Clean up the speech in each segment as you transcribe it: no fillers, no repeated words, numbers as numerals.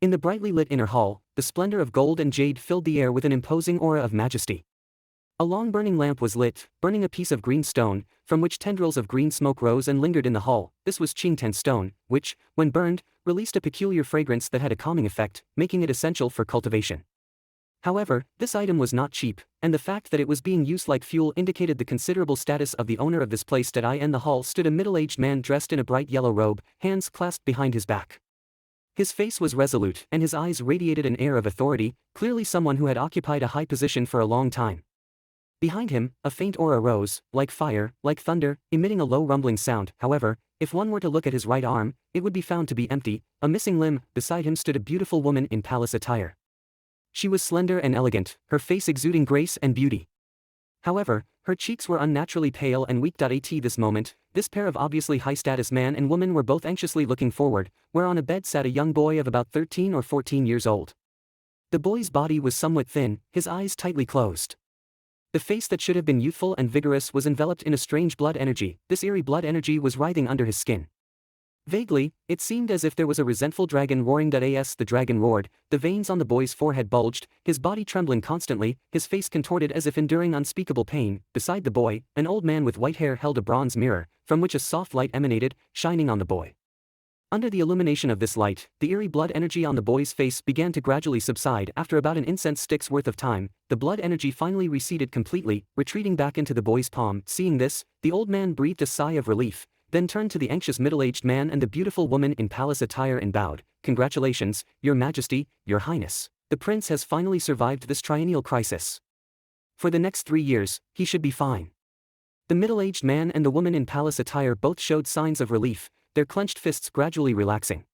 In the brightly lit inner hall, the splendor of gold and jade filled the air with an imposing aura of majesty. A long burning lamp was lit, burning a piece of green stone, from which tendrils of green smoke rose and lingered in the hall. This was Qingtian stone, which, when burned, released a peculiar fragrance that had a calming effect, making it essential for cultivation. However, this item was not cheap, and the fact that it was being used like fuel indicated the considerable status of the owner of this place. In the hall stood a middle-aged man dressed in a bright yellow robe, hands clasped behind his back. His face was resolute and his eyes radiated an air of authority, clearly someone who had occupied a high position for a long time. Behind him, a faint aura rose, like fire, like thunder, emitting a low rumbling sound. However, if one were to look at his right arm, it would be found to be empty, a missing limb. Beside him stood a beautiful woman in palace attire. She was slender and elegant, her face exuding grace and beauty. However, her cheeks were unnaturally pale and weak. At this moment, this pair of obviously high-status man and woman were both anxiously looking forward, where on a bed sat a young boy of about 13 or 14 years old. The boy's body was somewhat thin, his eyes tightly closed. The face that should have been youthful and vigorous was enveloped in a strange blood energy. This eerie blood energy was writhing under his skin. Vaguely, it seemed as if there was a resentful dragon roaring. As the dragon roared, the veins on the boy's forehead bulged, his body trembling constantly, his face contorted as if enduring unspeakable pain. Beside the boy, an old man with white hair held a bronze mirror, from which a soft light emanated, shining on the boy. Under the illumination of this light, the eerie blood energy on the boy's face began to gradually subside. After about an incense stick's worth of time, the blood energy finally receded completely, retreating back into the boy's palm. Seeing this, the old man breathed a sigh of relief, then turned to the anxious middle-aged man and the beautiful woman in palace attire and bowed. "Congratulations, Your Majesty, Your Highness. The prince has finally survived this triennial crisis. For the next 3 years, he should be fine." The middle-aged man and the woman in palace attire both showed signs of relief, their clenched fists gradually relaxing.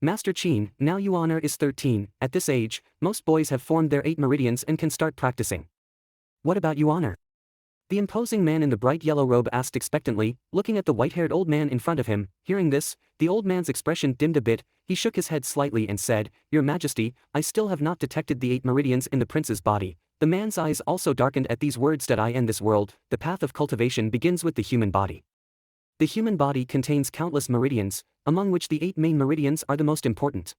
"Master Qin, now Yuan is 13, at this age, most boys have formed their 8 meridians and can start practicing. What about Yuan?" The imposing man in the bright yellow robe asked expectantly, looking at the white-haired old man in front of him. Hearing this, the old man's expression dimmed a bit, he shook his head slightly and said, "Your Majesty, I still have not detected the 8 meridians in the prince's body." The man's eyes also darkened at these words. In this world, the path of cultivation begins with the human body. The human body contains countless meridians, among which the 8 main meridians are the most important.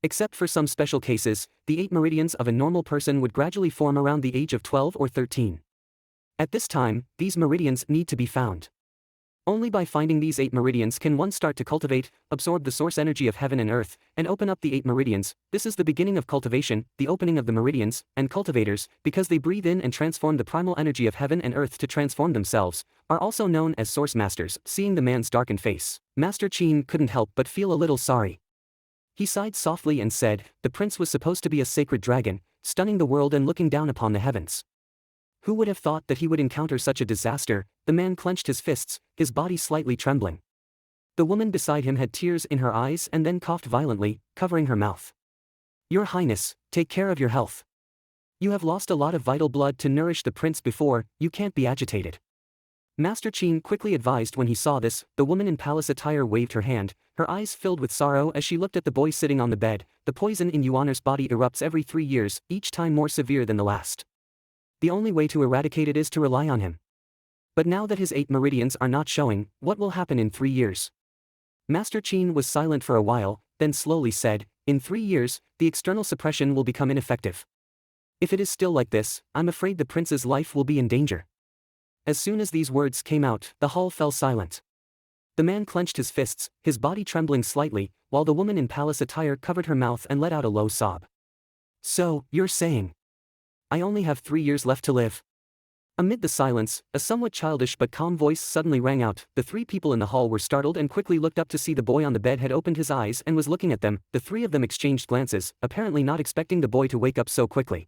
Except for some special cases, the 8 meridians of a normal person would gradually form around the age of 12 or 13. At this time, these meridians need to be found. Only by finding these 8 meridians can one start to cultivate, absorb the source energy of heaven and earth, and open up the 8 meridians. This is the beginning of cultivation, the opening of the meridians, and cultivators, because they breathe in and transform the primal energy of heaven and earth to transform themselves, are also known as source masters. Seeing the man's darkened face, Master Qin couldn't help but feel a little sorry. He sighed softly and said, "The prince was supposed to be a sacred dragon, stunning the world and looking down upon the heavens. Who would have thought that he would encounter such a disaster?" The man clenched his fists, his body slightly trembling. The woman beside him had tears in her eyes and then coughed violently, covering her mouth. "Your Highness, take care of your health. You have lost a lot of vital blood to nourish the prince before, you can't be agitated." Master Qin quickly advised. When he saw this, the woman in palace attire waved her hand, her eyes filled with sorrow as she looked at the boy sitting on the bed. "The poison in Yuan's body erupts every 3 years, each time more severe than the last. The only way to eradicate it is to rely on him. But now that his 8 meridians are not showing, what will happen in 3 years?" Master Qin was silent for a while, then slowly said, "In 3 years, the external suppression will become ineffective. If it is still like this, I'm afraid the prince's life will be in danger." As soon as these words came out, the hall fell silent. The man clenched his fists, his body trembling slightly, while the woman in palace attire covered her mouth and let out a low sob. "So, you're saying I only have 3 years left to live?" Amid the silence, a somewhat childish but calm voice suddenly rang out. The 3 people in the hall were startled and quickly looked up to see the boy on the bed had opened his eyes and was looking at them. The 3 of them exchanged glances, apparently not expecting the boy to wake up so quickly.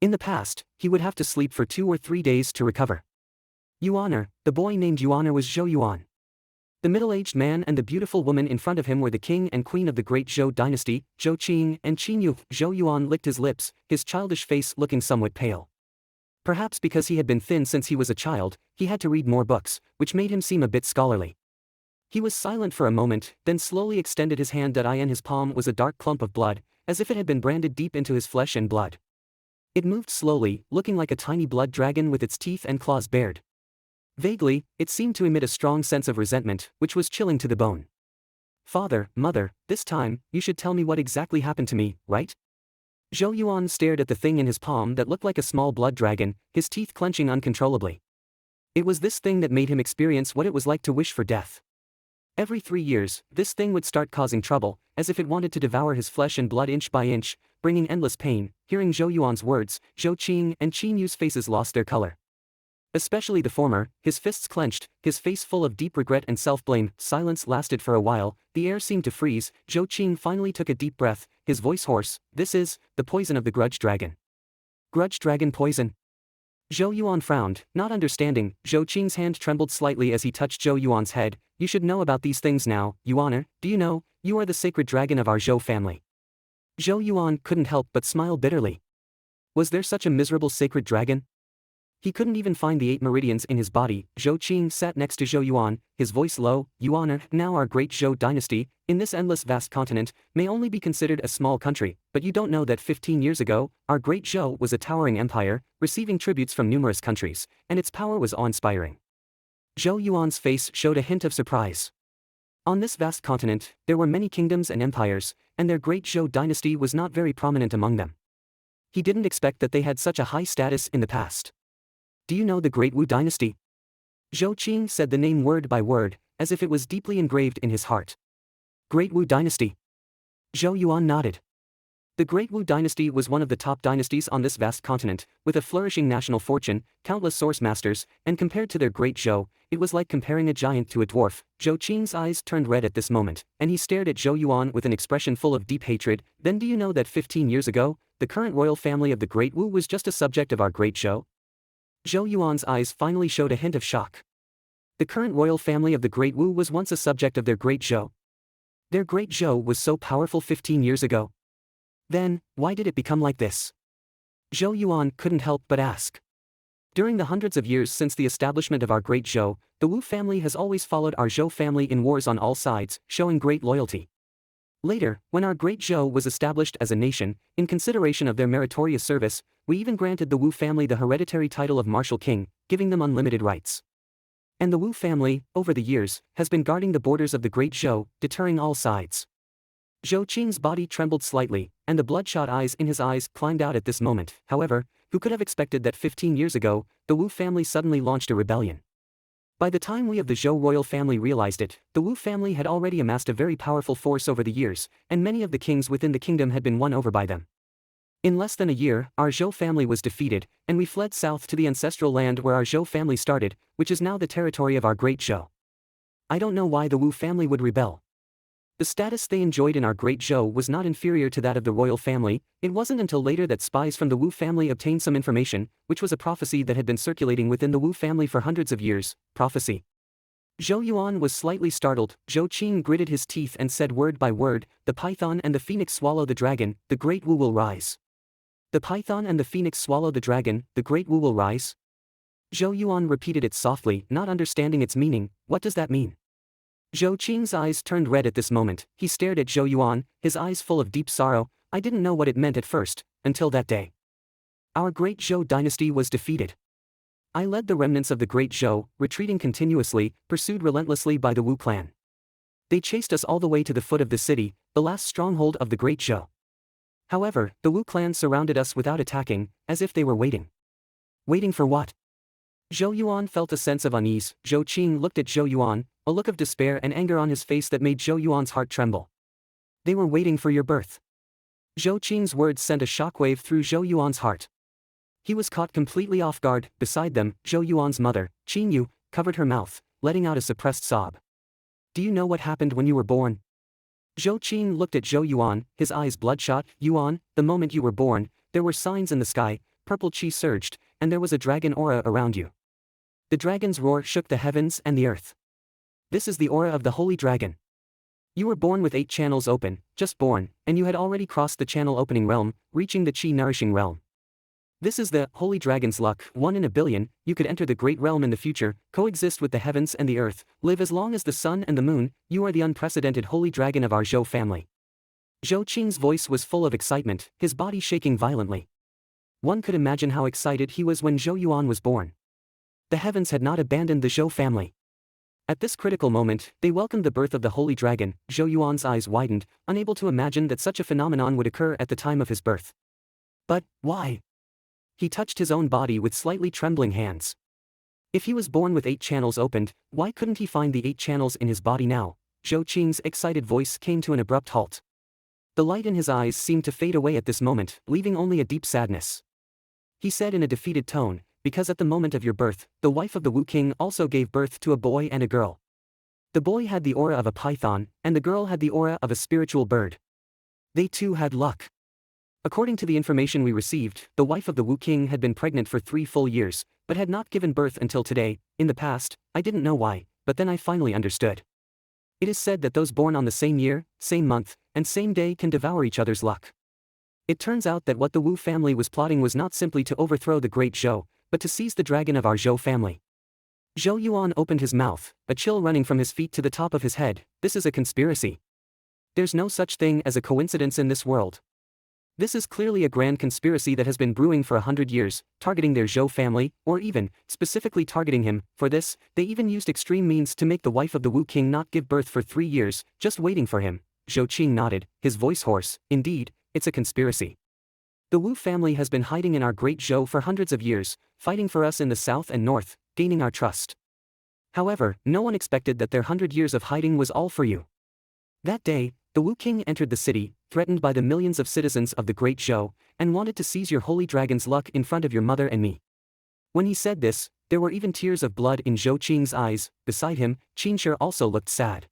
In the past, he would have to sleep for 2 or 3 days to recover. Yuan, the boy named Yuan was Zhou Yuan. The middle-aged man and the beautiful woman in front of him were the king and queen of the Great Zhou Dynasty, Zhou Qing and Qin Yu. Zhou Yuan licked his lips, his childish face looking somewhat pale. Perhaps because he had been thin since he was a child, he had to read more books, which made him seem a bit scholarly. He was silent for a moment, then slowly extended his hand. In his palm was a dark clump of blood, as if it had been branded deep into his flesh and blood. It moved slowly, looking like a tiny blood dragon with its teeth and claws bared. Vaguely, it seemed to emit a strong sense of resentment, which was chilling to the bone. Father, mother, this time, you should tell me what exactly happened to me, right? Zhou Yuan stared at the thing in his palm that looked like a small blood dragon, his teeth clenching uncontrollably. It was this thing that made him experience what it was like to wish for death. Every 3 years, this thing would start causing trouble, as if it wanted to devour his flesh and blood inch by inch, bringing endless pain. Hearing Zhou Yuan's words, Zhou Qing and Qin Yu's faces lost their color. Especially the former, his fists clenched, his face full of deep regret and self-blame. Silence lasted for a while, the air seemed to freeze. Zhou Qing finally took a deep breath, his voice hoarse. This is the poison of the grudge dragon. Grudge dragon poison? Zhou Yuan frowned, not understanding. Zhou Qing's hand trembled slightly as he touched Zhou Yuan's head. You should know about these things now, Yuaner. Do you know, you are the sacred dragon of our Zhou family. Zhou Yuan couldn't help but smile bitterly. Was there such a miserable sacred dragon? He couldn't even find the 8 meridians in his body. Zhou Qing sat next to Zhou Yuan, his voice low. Yuaner, now our Great Zhou Dynasty, in this endless vast continent, may only be considered a small country, but you don't know that 15 years ago, our Great Zhou was a towering empire, receiving tributes from numerous countries, and its power was awe-inspiring. Zhou Yuan's face showed a hint of surprise. On this vast continent, there were many kingdoms and empires, and their Great Zhou Dynasty was not very prominent among them. He didn't expect that they had such a high status in the past. Do you know the Great Wu Dynasty? Zhou Qing said the name word by word, as if it was deeply engraved in his heart. Great Wu Dynasty. Zhou Yuan nodded. The Great Wu Dynasty was one of the top dynasties on this vast continent, with a flourishing national fortune, countless source masters, and compared to their Great Zhou, it was like comparing a giant to a dwarf. Zhou Qing's eyes turned red at this moment, and he stared at Zhou Yuan with an expression full of deep hatred. Then do you know that 15 years ago, the current royal family of the Great Wu was just a subject of our Great Zhou? Zhou Yuan's eyes finally showed a hint of shock. The current royal family of the Great Wu was once a subject of their Great Zhou. Their Great Zhou was so powerful 15 years ago. Then, why did it become like this? Zhou Yuan couldn't help but ask. During the hundreds of years since the establishment of our Great Zhou, the Wu family has always followed our Zhou family in wars on all sides, showing great loyalty. Later, when our Great Zhou was established as a nation, in consideration of their meritorious service, we even granted the Wu family the hereditary title of Martial King, giving them unlimited rights. And the Wu family, over the years, has been guarding the borders of the Great Zhou, deterring all sides. Zhou Qing's body trembled slightly, and the bloodshot eyes in his eyes climbed out at this moment. However, who could have expected that 15 years ago, the Wu family suddenly launched a rebellion? By the time we of the Zhou royal family realized it, the Wu family had already amassed a very powerful force over the years, and many of the kings within the kingdom had been won over by them. In less than a year, our Zhou family was defeated, and we fled south to the ancestral land where our Zhou family started, which is now the territory of our Great Zhou. I don't know why the Wu family would rebel. The status they enjoyed in our Great Zhou was not inferior to that of the royal family. It wasn't until later that spies from the Wu family obtained some information, which was a prophecy that had been circulating within the Wu family for hundreds of years. Prophecy. Zhou Yuan was slightly startled. Zhou Qing gritted his teeth and said word by word, the python and the phoenix swallow the dragon, the Great Wu will rise. The python and the phoenix swallow the dragon, the Great Wu will rise? Zhou Yuan repeated it softly, not understanding its meaning. What does that mean? Zhou Qing's eyes turned red at this moment. He stared at Zhou Yuan, his eyes full of deep sorrow. I didn't know what it meant at first, until that day. Our Great Zhou Dynasty was defeated. I led the remnants of the Great Zhou, retreating continuously, pursued relentlessly by the Wu clan. They chased us all the way to the foot of the city, the last stronghold of the Great Zhou. However, the Wu clan surrounded us without attacking, as if they were waiting. Waiting for what? Zhou Yuan felt a sense of unease. Zhou Qing looked at Zhou Yuan, a look of despair and anger on his face that made Zhou Yuan's heart tremble. They were waiting for your birth. Zhou Qing's words sent a shockwave through Zhou Yuan's heart. He was caught completely off guard. Beside them, Zhou Yuan's mother, Qin Yu, covered her mouth, letting out a suppressed sob. Do you know what happened when you were born? Zhou Qing looked at Zhou Yuan, his eyes bloodshot. Yuan, the moment you were born, there were signs in the sky, purple chi surged, and there was a dragon aura around you. The dragon's roar shook the heavens and the earth. This is the aura of the holy dragon. You were born with 8 channels open, just born, and you had already crossed the channel opening realm, reaching the chi nourishing realm. This is the holy dragon's luck, 1 in a billion. You could enter the great realm in the future, coexist with the heavens and the earth, live as long as the sun and the moon. You are the unprecedented holy dragon of our Zhou family. Zhou Qing's voice was full of excitement, his body shaking violently. One could imagine how excited he was when Zhou Yuan was born. The heavens had not abandoned the Zhou family. At this critical moment, they welcomed the birth of the holy dragon. Zhou Yuan's eyes widened, unable to imagine that such a phenomenon would occur at the time of his birth. But, why? He touched his own body with slightly trembling hands. If he was born with 8 channels opened, why couldn't he find the 8 channels in his body now? Zhou Qing's excited voice came to an abrupt halt. The light in his eyes seemed to fade away at this moment, leaving only a deep sadness. He said in a defeated tone, because at the moment of your birth, the wife of the Wu King also gave birth to a boy and a girl. The boy had the aura of a python, and the girl had the aura of a spiritual bird. They too had luck. According to the information we received, the wife of the Wu King had been pregnant for 3 full years, but had not given birth until today. In the past, I didn't know why, but then I finally understood. It is said that those born on the same year, same month, and same day can devour each other's luck. It turns out that what the Wu family was plotting was not simply to overthrow the Great Zhou, but to seize the dragon of our Zhou family. Zhou Yuan opened his mouth, a chill running from his feet to the top of his head. This is a conspiracy. There's no such thing as a coincidence in this world. This is clearly a grand conspiracy that has been brewing for 100 years, targeting their Zhou family, or even, specifically targeting him. For this, they even used extreme means to make the wife of the Wu King not give birth for 3 years, just waiting for him. Zhou Qing nodded, his voice hoarse. Indeed, it's a conspiracy. The Wu family has been hiding in our Great Zhou for hundreds of years, fighting for us in the south and north, gaining our trust. However, no one expected that their 100 years of hiding was all for you. That day, the Wu King entered the city, threatened by the millions of citizens of the Great Zhou, and wanted to seize your holy dragon's luck in front of your mother and me. When he said this, there were even tears of blood in Zhou Qing's eyes. Beside him, Qinshi also looked sad.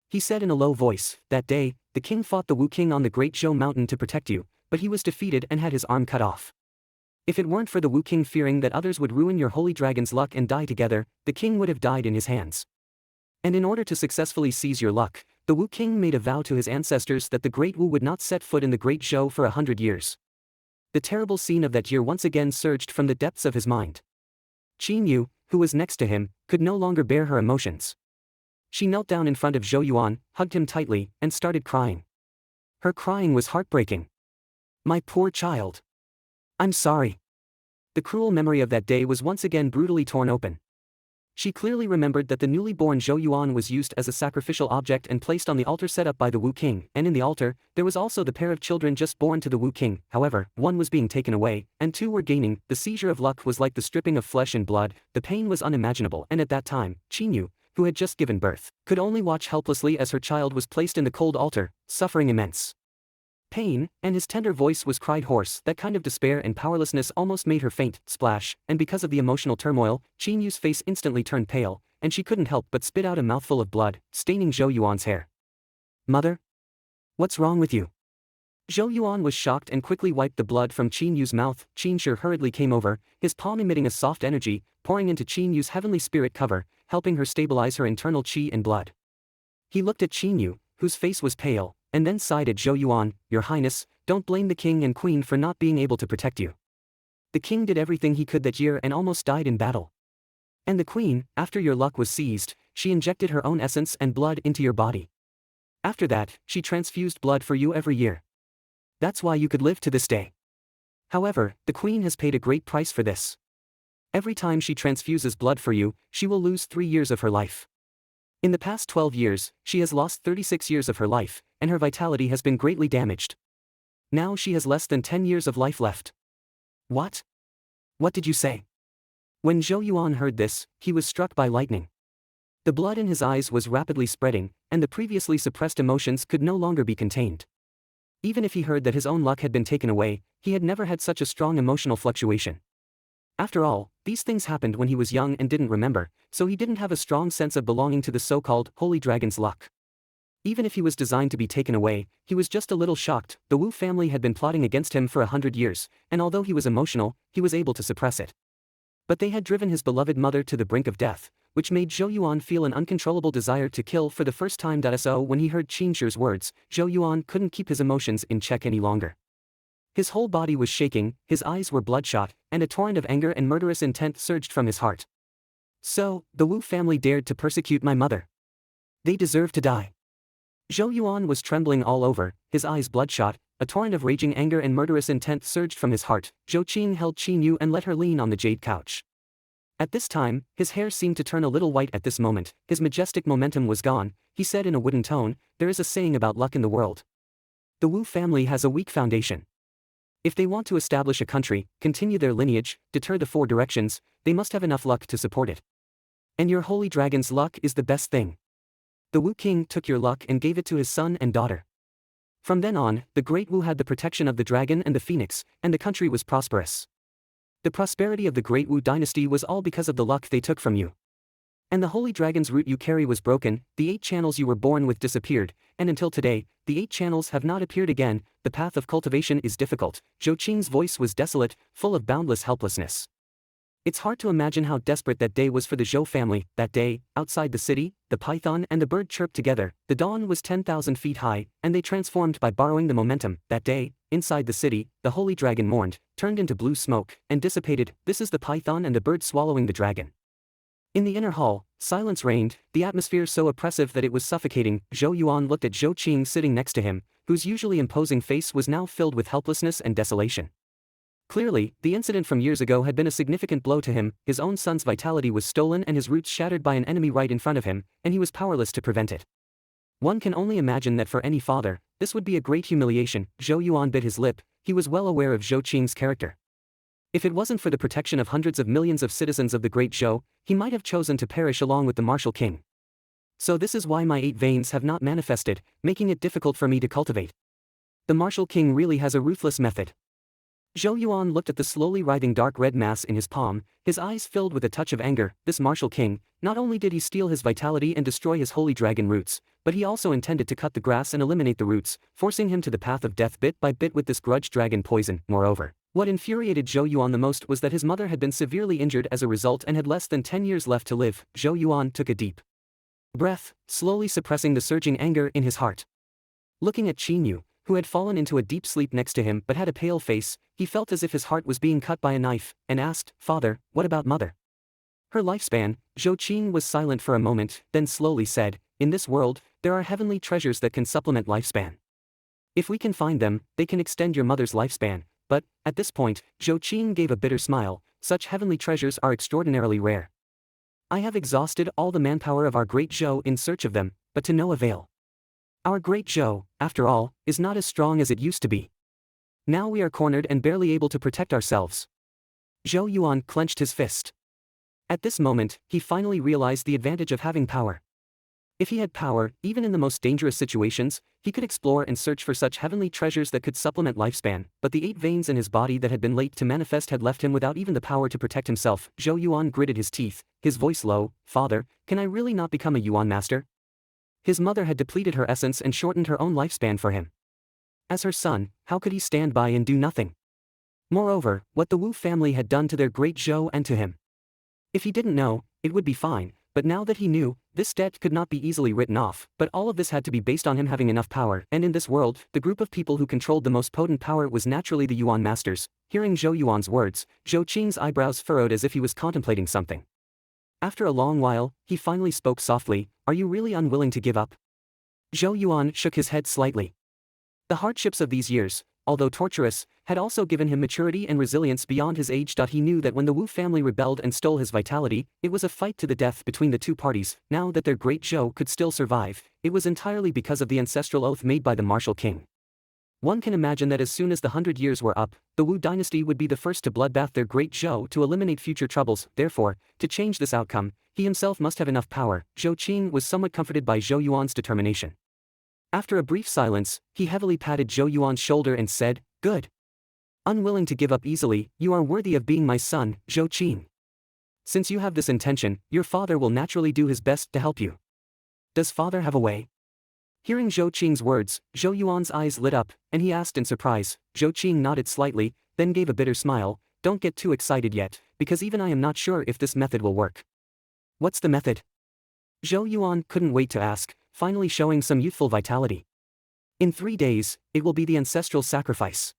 He said in a low voice, that day, the king fought the Wu King on the Great Zhou mountain to protect you, but he was defeated and had his arm cut off. If it weren't for the Wu King fearing that others would ruin your holy dragon's luck and die together, the king would have died in his hands. And in order to successfully seize your luck, the Wu King made a vow to his ancestors that the Great Wu would not set foot in the Great Zhou for 100 years. The terrible scene of that year once again surged from the depths of his mind. Qin Yu, who was next to him, could no longer bear her emotions. She knelt down in front of Zhou Yuan, hugged him tightly, and started crying. Her crying was heartbreaking. My poor child. I'm sorry. The cruel memory of that day was once again brutally torn open. She clearly remembered that the newly born Zhou Yuan was used as a sacrificial object and placed on the altar set up by the Wu King, and in the altar, there was also the pair of children just born to the Wu King. However, one was being taken away, and 2 were gaining. The seizure of luck was like the stripping of flesh and blood. The pain was unimaginable, and at that time, Qin Yu, who had just given birth, could only watch helplessly as her child was placed in the cold altar, suffering immense pain, and his tender voice was cried hoarse. That kind of despair and powerlessness almost made her faint. Splash, and because of the emotional turmoil, Qin Yu's face instantly turned pale, and she couldn't help but spit out a mouthful of blood, staining Zhou Yuan's hair. Mother? What's wrong with you? Zhou Yuan was shocked and quickly wiped the blood from Qin Yu's mouth. Qin Shi hurriedly came over, his palm emitting a soft energy, pouring into Qin Yu's heavenly spirit cover, helping her stabilize her internal qi and blood. He looked at Qin Yu, whose face was pale, and then sighed at Zhou Yuan. Your Highness, don't blame the king and queen for not being able to protect you. The king did everything he could that year and almost died in battle. And the queen, after your luck was seized, she injected her own essence and blood into your body. After that, she transfused blood for you every year. That's why you could live to this day. However, the queen has paid a great price for this. Every time she transfuses blood for you, she will lose 3 years of her life. In the past 12 years, she has lost 36 years of her life, and her vitality has been greatly damaged. Now she has less than 10 years of life left. What? What did you say? When Zhou Yuan heard this, he was struck by lightning. The blood in his eyes was rapidly spreading, and the previously suppressed emotions could no longer be contained. Even if he heard that his own luck had been taken away, he had never had such a strong emotional fluctuation. After all, these things happened when he was young and didn't remember, so he didn't have a strong sense of belonging to the so-called Holy Dragon's luck. Even if he was designed to be taken away, he was just a little shocked. The Wu family had been plotting against him for 100 years, and although he was emotional, he was able to suppress it. But they had driven his beloved mother to the brink of death, which made Zhou Yuan feel an uncontrollable desire to kill for the first time. So when he heard Qin Shi's words, Zhou Yuan couldn't keep his emotions in check any longer. His whole body was shaking, his eyes were bloodshot, and a torrent of anger and murderous intent surged from his heart. So, the Wu family dared to persecute my mother. They deserve to die. Zhou Yuan was trembling all over, his eyes bloodshot, a torrent of raging anger and murderous intent surged from his heart. Zhou Qing held Qin Yu and let her lean on the jade couch. At this time, his hair seemed to turn a little white at this moment, his majestic momentum was gone. He said in a wooden tone, "There is a saying about luck in the world. The Wu family has a weak foundation. If they want to establish a country, continue their lineage, deter the four directions, they must have enough luck to support it. And your holy dragon's luck is the best thing. The Wu king took your luck and gave it to his son and daughter. From then on, the Great Wu had the protection of the dragon and the phoenix, and the country was prosperous. The prosperity of the Great Wu Dynasty was all because of the luck they took from you. And the holy dragon's root you carry was broken, the 8 channels you were born with disappeared, and until today, the 8 channels have not appeared again. The path of cultivation is difficult." Zhou Qing's voice was desolate, full of boundless helplessness. It's hard to imagine how desperate that day was for the Zhou family. That day, outside the city, the python and the bird chirped together, the dawn was 10,000 feet high, and they transformed by borrowing the momentum. That day, inside the city, the holy dragon mourned, turned into blue smoke, and dissipated. This is the python and the bird swallowing the dragon. In the inner hall, silence reigned, the atmosphere so oppressive that it was suffocating. Zhou Yuan looked at Zhou Qing sitting next to him, whose usually imposing face was now filled with helplessness and desolation. Clearly, the incident from years ago had been a significant blow to him. His own son's vitality was stolen and his roots shattered by an enemy right in front of him, and he was powerless to prevent it. One can only imagine that for any father, this would be a great humiliation. Zhou Yuan bit his lip, he was well aware of Zhou Qing's character. If it wasn't for the protection of hundreds of millions of citizens of the Great Zhou, he might have chosen to perish along with the martial king. So this is why my 8 veins have not manifested, making it difficult for me to cultivate. The martial king really has a ruthless method. Zhou Yuan looked at the slowly writhing dark red mass in his palm, his eyes filled with a touch of anger. This martial king, not only did he steal his vitality and destroy his holy dragon roots, but he also intended to cut the grass and eliminate the roots, forcing him to the path of death bit by bit with this grudge dragon poison. Moreover, what infuriated Zhou Yuan the most was that his mother had been severely injured as a result and had less than 10 years left to live. Zhou Yuan took a deep breath, slowly suppressing the surging anger in his heart. Looking at Qin Yu, who had fallen into a deep sleep next to him but had a pale face, he felt as if his heart was being cut by a knife, and asked, "Father, what about mother?" Her lifespan. Zhou Qing was silent for a moment, then slowly said, "In this world, there are heavenly treasures that can supplement lifespan. If we can find them, they can extend your mother's lifespan." But, at this point, Zhou Qing gave a bitter smile, "Such heavenly treasures are extraordinarily rare. I have exhausted all the manpower of our Great Zhou in search of them, but to no avail. Our Great Zhou, after all, is not as strong as it used to be. Now we are cornered and barely able to protect ourselves." Zhou Yuan clenched his fist. At this moment, he finally realized the advantage of having power. If he had power, even in the most dangerous situations, he could explore and search for such heavenly treasures that could supplement lifespan, but the 8 veins in his body that had been late to manifest had left him without even the power to protect himself. Zhou Yuan gritted his teeth, his voice low, "Father, can I really not become a Yuan master?" His mother had depleted her essence and shortened her own lifespan for him. As her son, how could he stand by and do nothing? Moreover, what the Wu family had done to their Great Zhou and to him. If he didn't know, it would be fine, but now that he knew, this debt could not be easily written off. But all of this had to be based on him having enough power, and in this world, the group of people who controlled the most potent power was naturally the Yuan masters. Hearing Zhou Yuan's words, Zhou Qing's eyebrows furrowed as if he was contemplating something. After a long while, he finally spoke softly, "Are you really unwilling to give up?" Zhou Yuan shook his head slightly. The hardships of these years, although torturous, had also given him maturity and resilience beyond his age. He knew that when the Wu family rebelled and stole his vitality, it was a fight to the death between the two parties. Now that their Great Zhou could still survive, it was entirely because of the ancestral oath made by the martial king. One can imagine that as soon as the 100 years were up, the Wu dynasty would be the first to bloodbath their Great Zhou to eliminate future troubles. Therefore, to change this outcome, he himself must have enough power. Zhou Qing was somewhat comforted by Zhou Yuan's determination. After a brief silence, he heavily patted Zhou Yuan's shoulder and said, "Good. Unwilling to give up easily, you are worthy of being my son, Zhou Qing. Since you have this intention, your father will naturally do his best to help you. Does father have a way?" Hearing Zhou Qing's words, Zhou Yuan's eyes lit up, and he asked in surprise. Zhou Qing nodded slightly, then gave a bitter smile, "Don't get too excited yet, because even I am not sure if this method will work." "What's the method?" Zhou Yuan couldn't wait to ask, finally showing some youthful vitality. "In 3 days, it will be the ancestral sacrifice.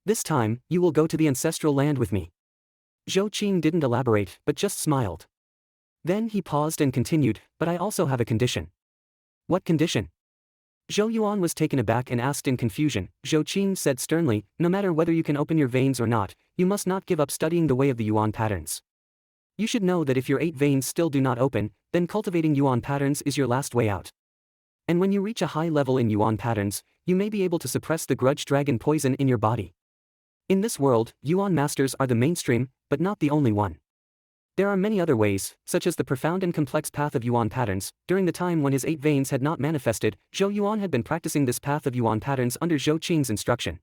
This time, you will go to the ancestral land with me." Zhou Qing didn't elaborate, but just smiled. Then he paused and continued, "But I also have a condition." "What condition?" Zhou Yuan was taken aback and asked in confusion. Zhou Qing said sternly, "No matter whether you can open your veins or not, you must not give up studying the way of the Yuan patterns. You should know that if your 8 veins still do not open, then cultivating Yuan patterns is your last way out. And when you reach a high level in Yuan patterns, you may be able to suppress the grudge dragon poison in your body. In this world, Yuan masters are the mainstream, but not the only one. There are many other ways, such as the profound and complex path of Yuan patterns. During the time when his 8 veins had not manifested, Zhou Yuan had been practicing this path of Yuan patterns under Zhou Qing's instruction.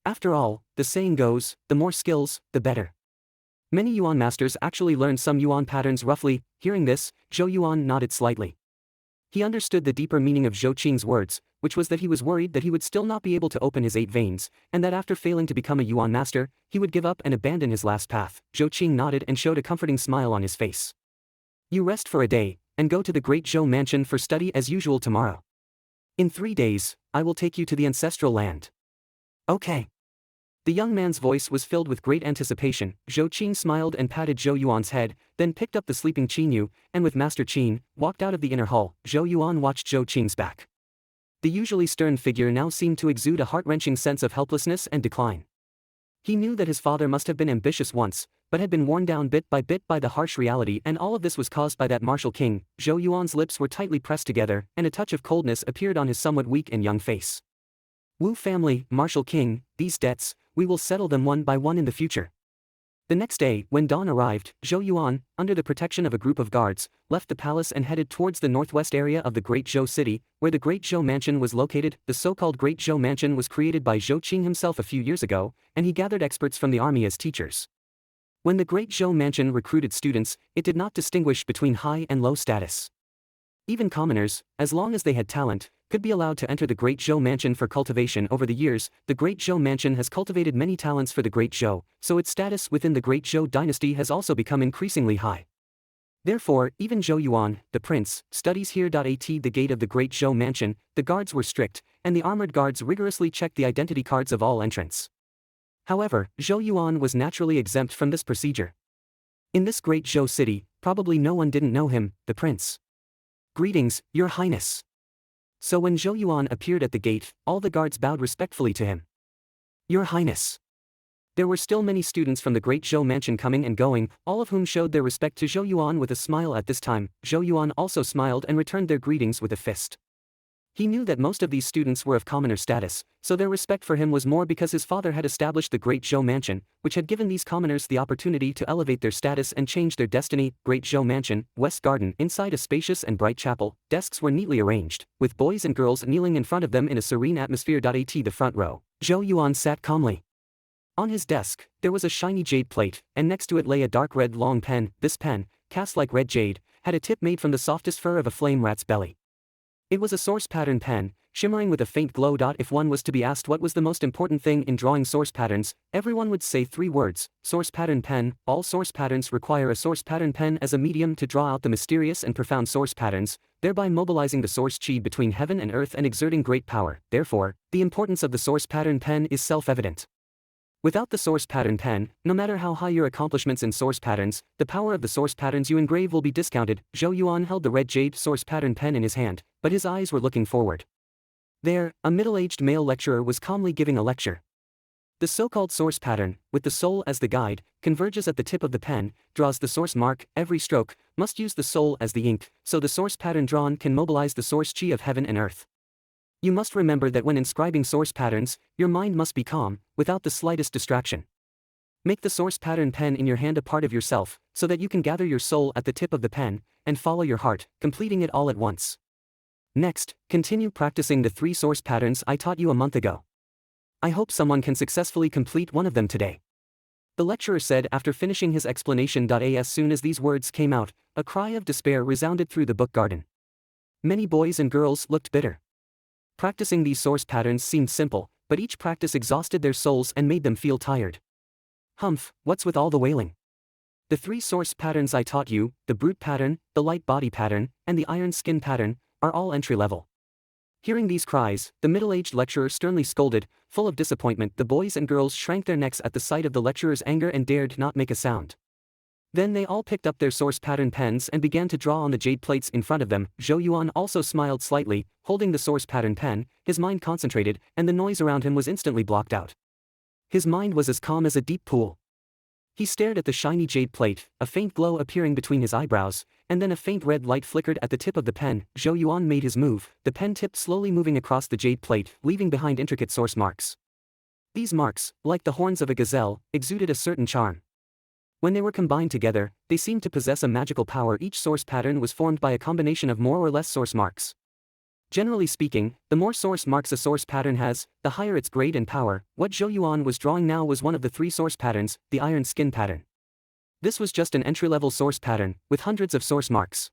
After all, the saying goes, the more skills, the better. Many Yuan masters actually learned some Yuan patterns roughly. Hearing this, Zhou Yuan nodded slightly. He understood the deeper meaning of Zhou Qing's words, which was that he was worried that he would still not be able to open his 8 veins, and that after failing to become a Yuan master, he would give up and abandon his last path. Zhou Qing nodded and showed a comforting smile on his face. You rest for a day, and go to the Great Zhou mansion for study as usual tomorrow. In 3 days, I will take you to the ancestral land. Okay. The young man's voice was filled with great anticipation. Zhou Qing smiled and patted Zhou Yuan's head, then picked up the sleeping Qinyu, and with Master Qin, walked out of the inner hall. Zhou Yuan watched Zhou Qing's back. The usually stern figure now seemed to exude a heart-wrenching sense of helplessness and decline. He knew that his father must have been ambitious once, but had been worn down bit by the harsh reality, and all of this was caused by that martial king. Zhou Yuan's lips were tightly pressed together, and a touch of coldness appeared on his somewhat weak and young face. Wu family, martial king, these debts, we will settle them one by one in the future. The next day, when dawn arrived, Zhou Yuan, under the protection of a group of guards, left the palace and headed towards the northwest area of the Great Zhou city, where the Great Zhou mansion was located. The so-called Great Zhou mansion was created by Zhou Qing himself a few years ago, and he gathered experts from the army as teachers. When the Great Zhou mansion recruited students, it did not distinguish between high and low status. Even commoners, as long as they had talent, could be allowed to enter the Great Zhou mansion for cultivation. Over the years, the Great Zhou mansion has cultivated many talents for the Great Zhou, so its status within the Great Zhou dynasty has also become increasingly high. Therefore, even Zhou Yuan, the prince, studies here. At the gate of the Great Zhou mansion, the guards were strict, and the armored guards rigorously checked the identity cards of all entrants. However, Zhou Yuan was naturally exempt from this procedure. In this Great Zhou city, probably no one didn't know him, the prince. Greetings, Your Highness. So when Zhou Yuan appeared at the gate, all the guards bowed respectfully to him. Your Highness. There were still many students from the Great Zhou mansion coming and going, all of whom showed their respect to Zhou Yuan with a smile. At this time, Zhou Yuan also smiled and returned their greetings with a fist. He knew that most of these students were of commoner status, so their respect for him was more because his father had established the Great Zhou mansion, which had given these commoners the opportunity to elevate their status and change their destiny. Great Zhou mansion, West Garden. Inside a spacious and bright chapel, desks were neatly arranged, with boys and girls kneeling in front of them in a serene atmosphere. At the front row, Zhou Yuan sat calmly. On his desk, there was a shiny jade plate, and next to it lay a dark red long pen. This pen, cast like red jade, had a tip made from the softest fur of a flame rat's belly. It was a source pattern pen, shimmering with a faint glow. If one was to be asked what was the most important thing in drawing source patterns, everyone would say 3 words: source pattern pen. All source patterns require a source pattern pen as a medium to draw out the mysterious and profound source patterns, thereby mobilizing the source chi between heaven and earth and exerting great power. Therefore, the importance of the source pattern pen is self-evident. Without the source pattern pen, no matter how high your accomplishments in source patterns, the power of the source patterns you engrave will be discounted. Zhou Yuan held the red jade source pattern pen in his hand, but his eyes were looking forward. There, a middle-aged male lecturer was calmly giving a lecture. The so-called source pattern, with the soul as the guide, converges at the tip of the pen, draws the source mark. Every stroke must use the soul as the ink, so the source pattern drawn can mobilize the source chi of heaven and earth. You must remember that when inscribing source patterns, your mind must be calm, without the slightest distraction. Make the source pattern pen in your hand a part of yourself, so that you can gather your soul at the tip of the pen, and follow your heart, completing it all at once. Next, continue practicing the 3 source patterns I taught you a month ago. I hope someone can successfully complete one of them today. The lecturer said after finishing his explanation. As soon as these words came out, a cry of despair resounded through the book garden. Many boys and girls looked bitter. Practicing these source patterns seemed simple, but each practice exhausted their souls and made them feel tired. Humph, what's with all the wailing? The 3 source patterns I taught you, the brute pattern, the light body pattern, and the iron skin pattern, are all entry-level. Hearing these cries, the middle-aged lecturer sternly scolded. Full of disappointment, the boys and girls shrank their necks at the sight of the lecturer's anger and dared not make a sound. Then they all picked up their source pattern pens and began to draw on the jade plates in front of them. Zhou Yuan also smiled slightly, holding the source pattern pen, his mind concentrated, and the noise around him was instantly blocked out. His mind was as calm as a deep pool. He stared at the shiny jade plate, a faint glow appearing between his eyebrows, and then a faint red light flickered at the tip of the pen. Zhou Yuan made his move, the pen tip slowly moving across the jade plate, leaving behind intricate source marks. These marks, like the horns of a gazelle, exuded a certain charm. When they were combined together, they seemed to possess a magical power. Each source pattern was formed by a combination of more or less source marks. Generally speaking, the more source marks a source pattern has, the higher its grade and power. What Zhou Yuan was drawing now was one of the 3 source patterns, the iron skin pattern. This was just an entry-level source pattern, with hundreds of source marks.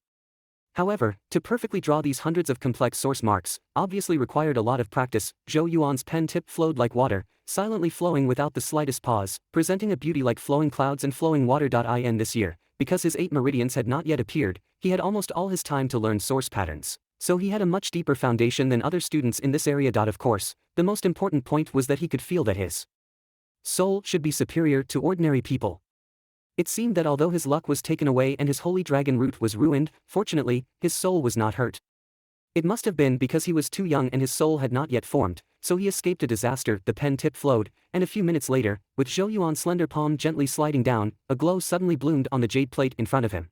However, to perfectly draw these hundreds of complex source marks, obviously required a lot of practice. Zhou Yuan's pen tip flowed like water, silently flowing without the slightest pause, presenting a beauty like flowing clouds and flowing water. In this year, because his 8 meridians had not yet appeared, he had almost all his time to learn source patterns. So he had a much deeper foundation than other students in this area. Of course, the most important point was that he could feel that his soul should be superior to ordinary people. It seemed that although his luck was taken away and his holy dragon root was ruined, fortunately, his soul was not hurt. It must have been because he was too young and his soul had not yet formed, so he escaped a disaster. The pen tip flowed, and a few minutes later, with Zhou Yuan's slender palm gently sliding down, a glow suddenly bloomed on the jade plate in front of him.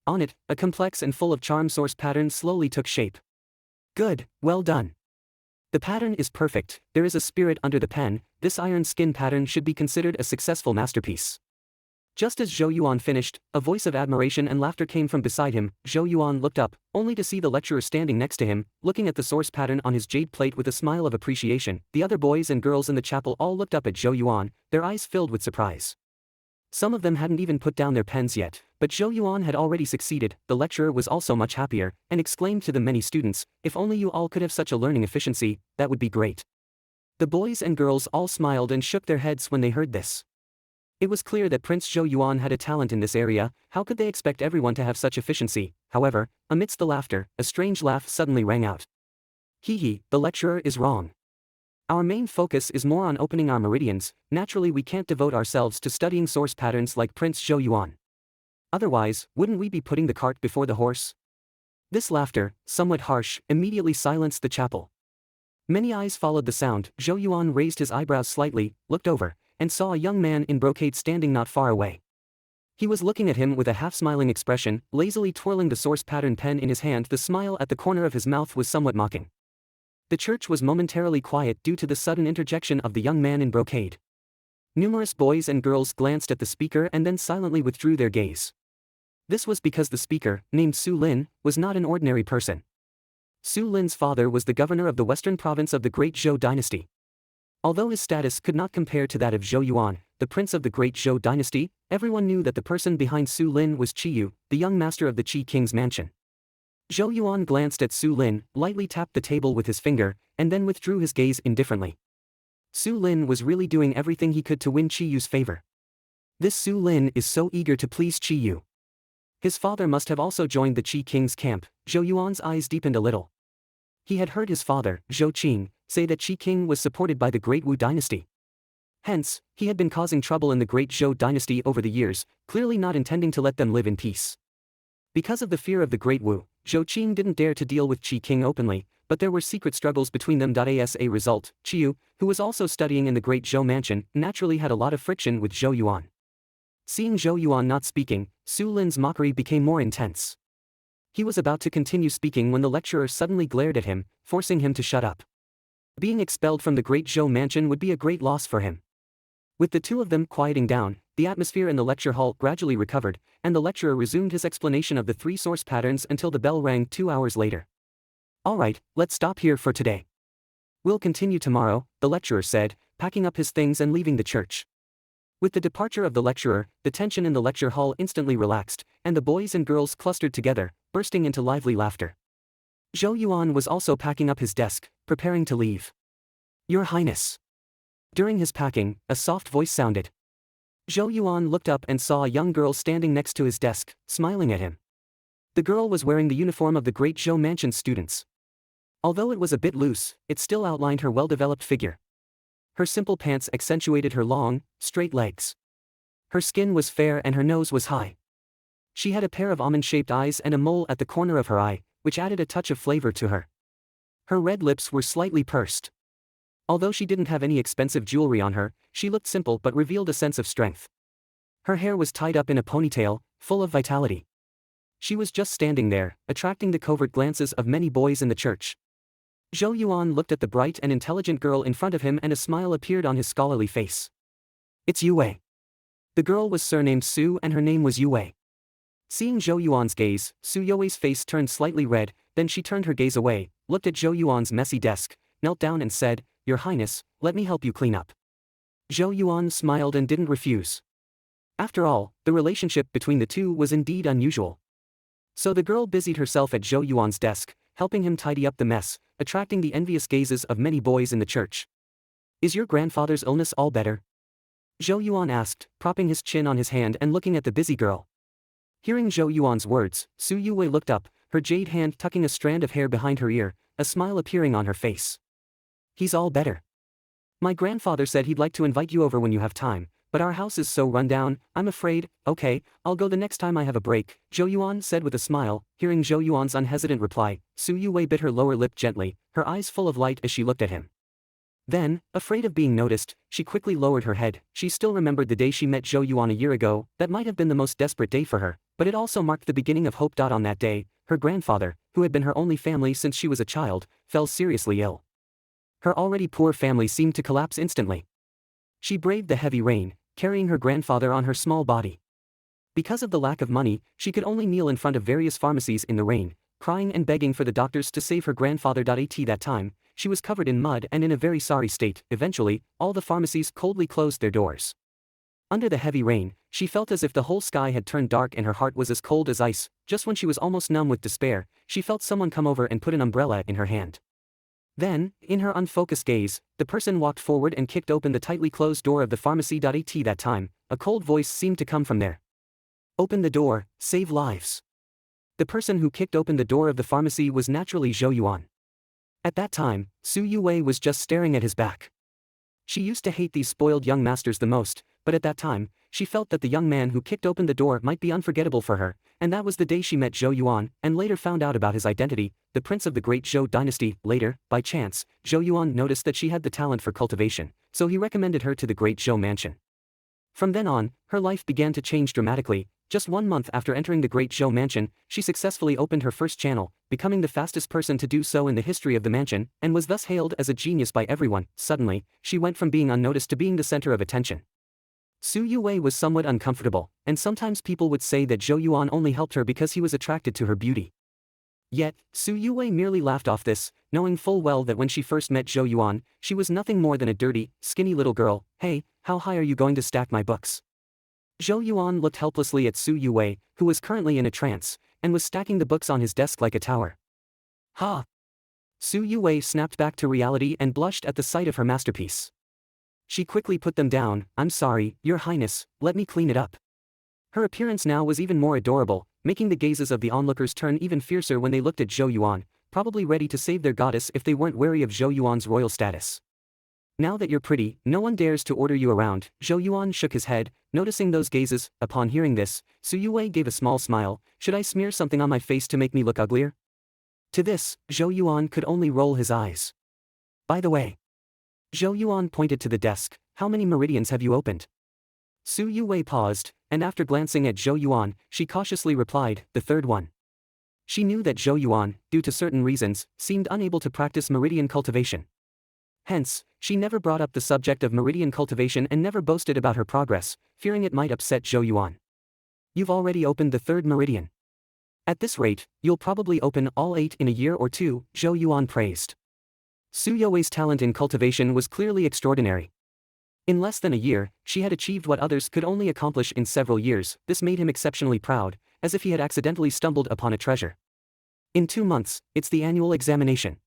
On it, a complex and full of charm source pattern slowly took shape. Good, well done. The pattern is perfect, there is a spirit under the pen. This iron skin pattern should be considered a successful masterpiece. Just as Zhou Yuan finished, a voice of admiration and laughter came from beside him. Zhou Yuan looked up, only to see the lecturer standing next to him, looking at the source pattern on his jade plate with a smile of appreciation. The other boys and girls in the chapel all looked up at Zhou Yuan, their eyes filled with surprise. Some of them hadn't even put down their pens yet, but Zhou Yuan had already succeeded. The lecturer was also much happier, and exclaimed to the many students, "If only you all could have such a learning efficiency, that would be great." The boys and girls all smiled and shook their heads when they heard this. It was clear that Prince Zhou Yuan had a talent in this area. How could they expect everyone to have such efficiency? However, amidst the laughter, a strange laugh suddenly rang out. "Hee, the lecturer is wrong. Our main focus is more on opening our meridians. Naturally we can't devote ourselves to studying source patterns like Prince Zhou Yuan. Otherwise, wouldn't we be putting the cart before the horse?" This laughter, somewhat harsh, immediately silenced the chapel. Many eyes followed the sound. Zhou Yuan raised his eyebrows slightly, looked over, and saw a young man in brocade standing not far away. He was looking at him with a half-smiling expression, lazily twirling the source pattern pen in his hand. The smile at the corner of his mouth was somewhat mocking. The church was momentarily quiet due to the sudden interjection of the young man in brocade. Numerous boys and girls glanced at the speaker and then silently withdrew their gaze. This was because the speaker, named Su Lin, was not an ordinary person. Su Lin's father was the governor of the western province of the Great Zhou Dynasty. Although his status could not compare to that of Zhou Yuan, the prince of the Great Zhou Dynasty, everyone knew that the person behind Su Lin was Qi Yu, the young master of the Qi King's mansion. Zhou Yuan glanced at Su Lin, lightly tapped the table with his finger, and then withdrew his gaze indifferently. Su Lin was really doing everything he could to win Qi Yu's favor. This Su Lin is so eager to please Qi Yu. His father must have also joined the Qi King's camp. Zhou Yuan's eyes deepened a little. He had heard his father, Zhou Qing, say that Qi King was supported by the Great Wu dynasty. Hence, he had been causing trouble in the Great Zhou Dynasty over the years, clearly not intending to let them live in peace. Because of the fear of the Great Wu, Zhou Qing didn't dare to deal with Qi King openly, but there were secret struggles between them. As a result, Qi Yu, who was also studying in the Great Zhou mansion, naturally had a lot of friction with Zhou Yuan. Seeing Zhou Yuan not speaking, Su Lin's mockery became more intense. He was about to continue speaking when the lecturer suddenly glared at him, forcing him to shut up. Being expelled from the Great Zhou mansion would be a great loss for him. With the two of them quieting down, the atmosphere in the lecture hall gradually recovered, and the lecturer resumed his explanation of the 3 source patterns until the bell rang 2 hours later. "Alright, let's stop here for today. We'll continue tomorrow," the lecturer said, packing up his things and leaving the church. With the departure of the lecturer, the tension in the lecture hall instantly relaxed, and the boys and girls clustered together, bursting into lively laughter. Zhou Yuan was also packing up his desk, preparing to leave. "Your Highness." During his packing, a soft voice sounded. Zhou Yuan looked up and saw a young girl standing next to his desk, smiling at him. The girl was wearing the uniform of the Great Zhou Mansion's students. Although it was a bit loose, it still outlined her well-developed figure. Her simple pants accentuated her long, straight legs. Her skin was fair and her nose was high. She had a pair of almond-shaped eyes and a mole at the corner of her eye, which added a touch of flavor to her. Her red lips were slightly pursed. Although she didn't have any expensive jewelry on her, she looked simple but revealed a sense of strength. Her hair was tied up in a ponytail, full of vitality. She was just standing there, attracting the covert glances of many boys in the church. Zhou Yuan looked at the bright and intelligent girl in front of him and a smile appeared on his scholarly face. It's Yue. The girl was surnamed Su and her name was Yue. Seeing Zhou Yuan's gaze, Su Yue's face turned slightly red, then she turned her gaze away, looked at Zhou Yuan's messy desk, knelt down and said, Your Highness, let me help you clean up. Zhou Yuan smiled and didn't refuse. After all, the relationship between the two was indeed unusual. So the girl busied herself at Zhou Yuan's desk, helping him tidy up the mess, attracting the envious gazes of many boys in the church. Is your grandfather's illness all better? Zhou Yuan asked, propping his chin on his hand and looking at the busy girl. Hearing Zhou Yuan's words, Su Yue looked up, her jade hand tucking a strand of hair behind her ear, a smile appearing on her face. He's all better. My grandfather said he'd like to invite you over when you have time, but our house is so run down, I'm afraid. Okay, I'll go the next time I have a break, Zhou Yuan said with a smile. Hearing Zhou Yuan's unhesitant reply, Su Yue bit her lower lip gently, her eyes full of light as she looked at him. Then, afraid of being noticed, she quickly lowered her head. She still remembered the day she met Zhou Yuan a year ago. That might have been the most desperate day for her, but it also marked the beginning of hope. On that day, her grandfather, who had been her only family since she was a child, fell seriously ill. Her already poor family seemed to collapse instantly. She braved the heavy rain, carrying her grandfather on her small body. Because of the lack of money, she could only kneel in front of various pharmacies in the rain, crying and begging for the doctors to save her grandfather. At that time, she was covered in mud and in a very sorry state. Eventually, all the pharmacies coldly closed their doors. Under the heavy rain, she felt as if the whole sky had turned dark and her heart was as cold as ice. Just when she was almost numb with despair, she felt someone come over and put an umbrella in her hand. Then, in her unfocused gaze, the person walked forward and kicked open the tightly closed door of the pharmacy. At that time, a cold voice seemed to come from there. Open the door, save lives. The person who kicked open the door of the pharmacy was naturally Zhou Yuan. At that time, Su Yue was just staring at his back. She used to hate these spoiled young masters the most, but at that time, she felt that the young man who kicked open the door might be unforgettable for her, and that was the day she met Zhou Yuan, and later found out about his identity, the prince of the Great Zhou Dynasty. Later, by chance, Zhou Yuan noticed that she had the talent for cultivation, so he recommended her to the Great Zhou mansion. From then on, her life began to change dramatically. Just 1 month after entering the Great Zhou mansion, she successfully opened her first channel, becoming the fastest person to do so in the history of the mansion, and was thus hailed as a genius by everyone. Suddenly, she went from being unnoticed to being the center of attention. Su Yue was somewhat uncomfortable, and sometimes people would say that Zhou Yuan only helped her because he was attracted to her beauty. Yet, Su Yue merely laughed off this, knowing full well that when she first met Zhou Yuan, she was nothing more than a dirty, skinny little girl. Hey, how high are you going to stack my books? Zhou Yuan looked helplessly at Su Yue, who was currently in a trance, and was stacking the books on his desk like a tower. Ha! Su Yue snapped back to reality and blushed at the sight of her masterpiece. She quickly put them down. I'm sorry, Your Highness, let me clean it up. Her appearance now was even more adorable, making the gazes of the onlookers turn even fiercer when they looked at Zhou Yuan, probably ready to save their goddess if they weren't wary of Zhou Yuan's royal status. Now that you're pretty, no one dares to order you around. Zhou Yuan shook his head, noticing those gazes. Upon hearing this, Su Yue gave a small smile. Should I smear something on my face to make me look uglier? To this, Zhou Yuan could only roll his eyes. By the way. Zhou Yuan pointed to the desk. How many meridians have you opened? Su Yue paused, and after glancing at Zhou Yuan, she cautiously replied, the third one. She knew that Zhou Yuan, due to certain reasons, seemed unable to practice meridian cultivation. Hence, she never brought up the subject of meridian cultivation and never boasted about her progress, fearing it might upset Zhou Yuan. You've already opened the third meridian. At this rate, you'll probably open all 8 in a year or two, Zhou Yuan praised. Su Yue's talent in cultivation was clearly extraordinary. In less than a year, she had achieved what others could only accomplish in several years. This made him exceptionally proud, as if he had accidentally stumbled upon a treasure. In 2 months, it's the annual examination.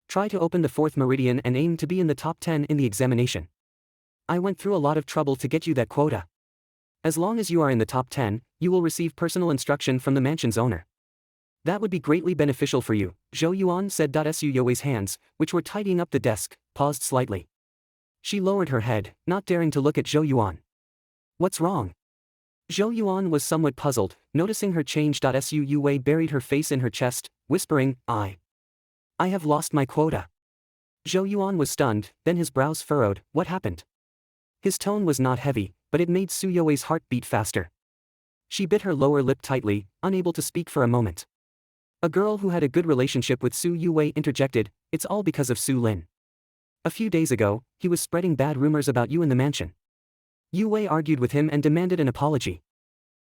Try to open the 4th meridian and aim to be in the top 10 in the examination. I went through a lot of trouble to get you that quota. As long as you are in the top 10, you will receive personal instruction from the mansion's owner. That would be greatly beneficial for you, Zhou Yuan said. Su Yue's hands, which were tidying up the desk, paused slightly. She lowered her head, not daring to look at Zhou Yuan. What's wrong? Zhou Yuan was somewhat puzzled, noticing her change. Su Yue buried her face in her chest, whispering, I have lost my quota. Zhou Yuan was stunned, then his brows furrowed. What happened? His tone was not heavy, but it made Su Yue's heart beat faster. She bit her lower lip tightly, unable to speak for a moment. A girl who had a good relationship with Su Yue interjected, "It's all because of Su Lin. A few days ago, he was spreading bad rumors about you in the mansion." Yue argued with him and demanded an apology.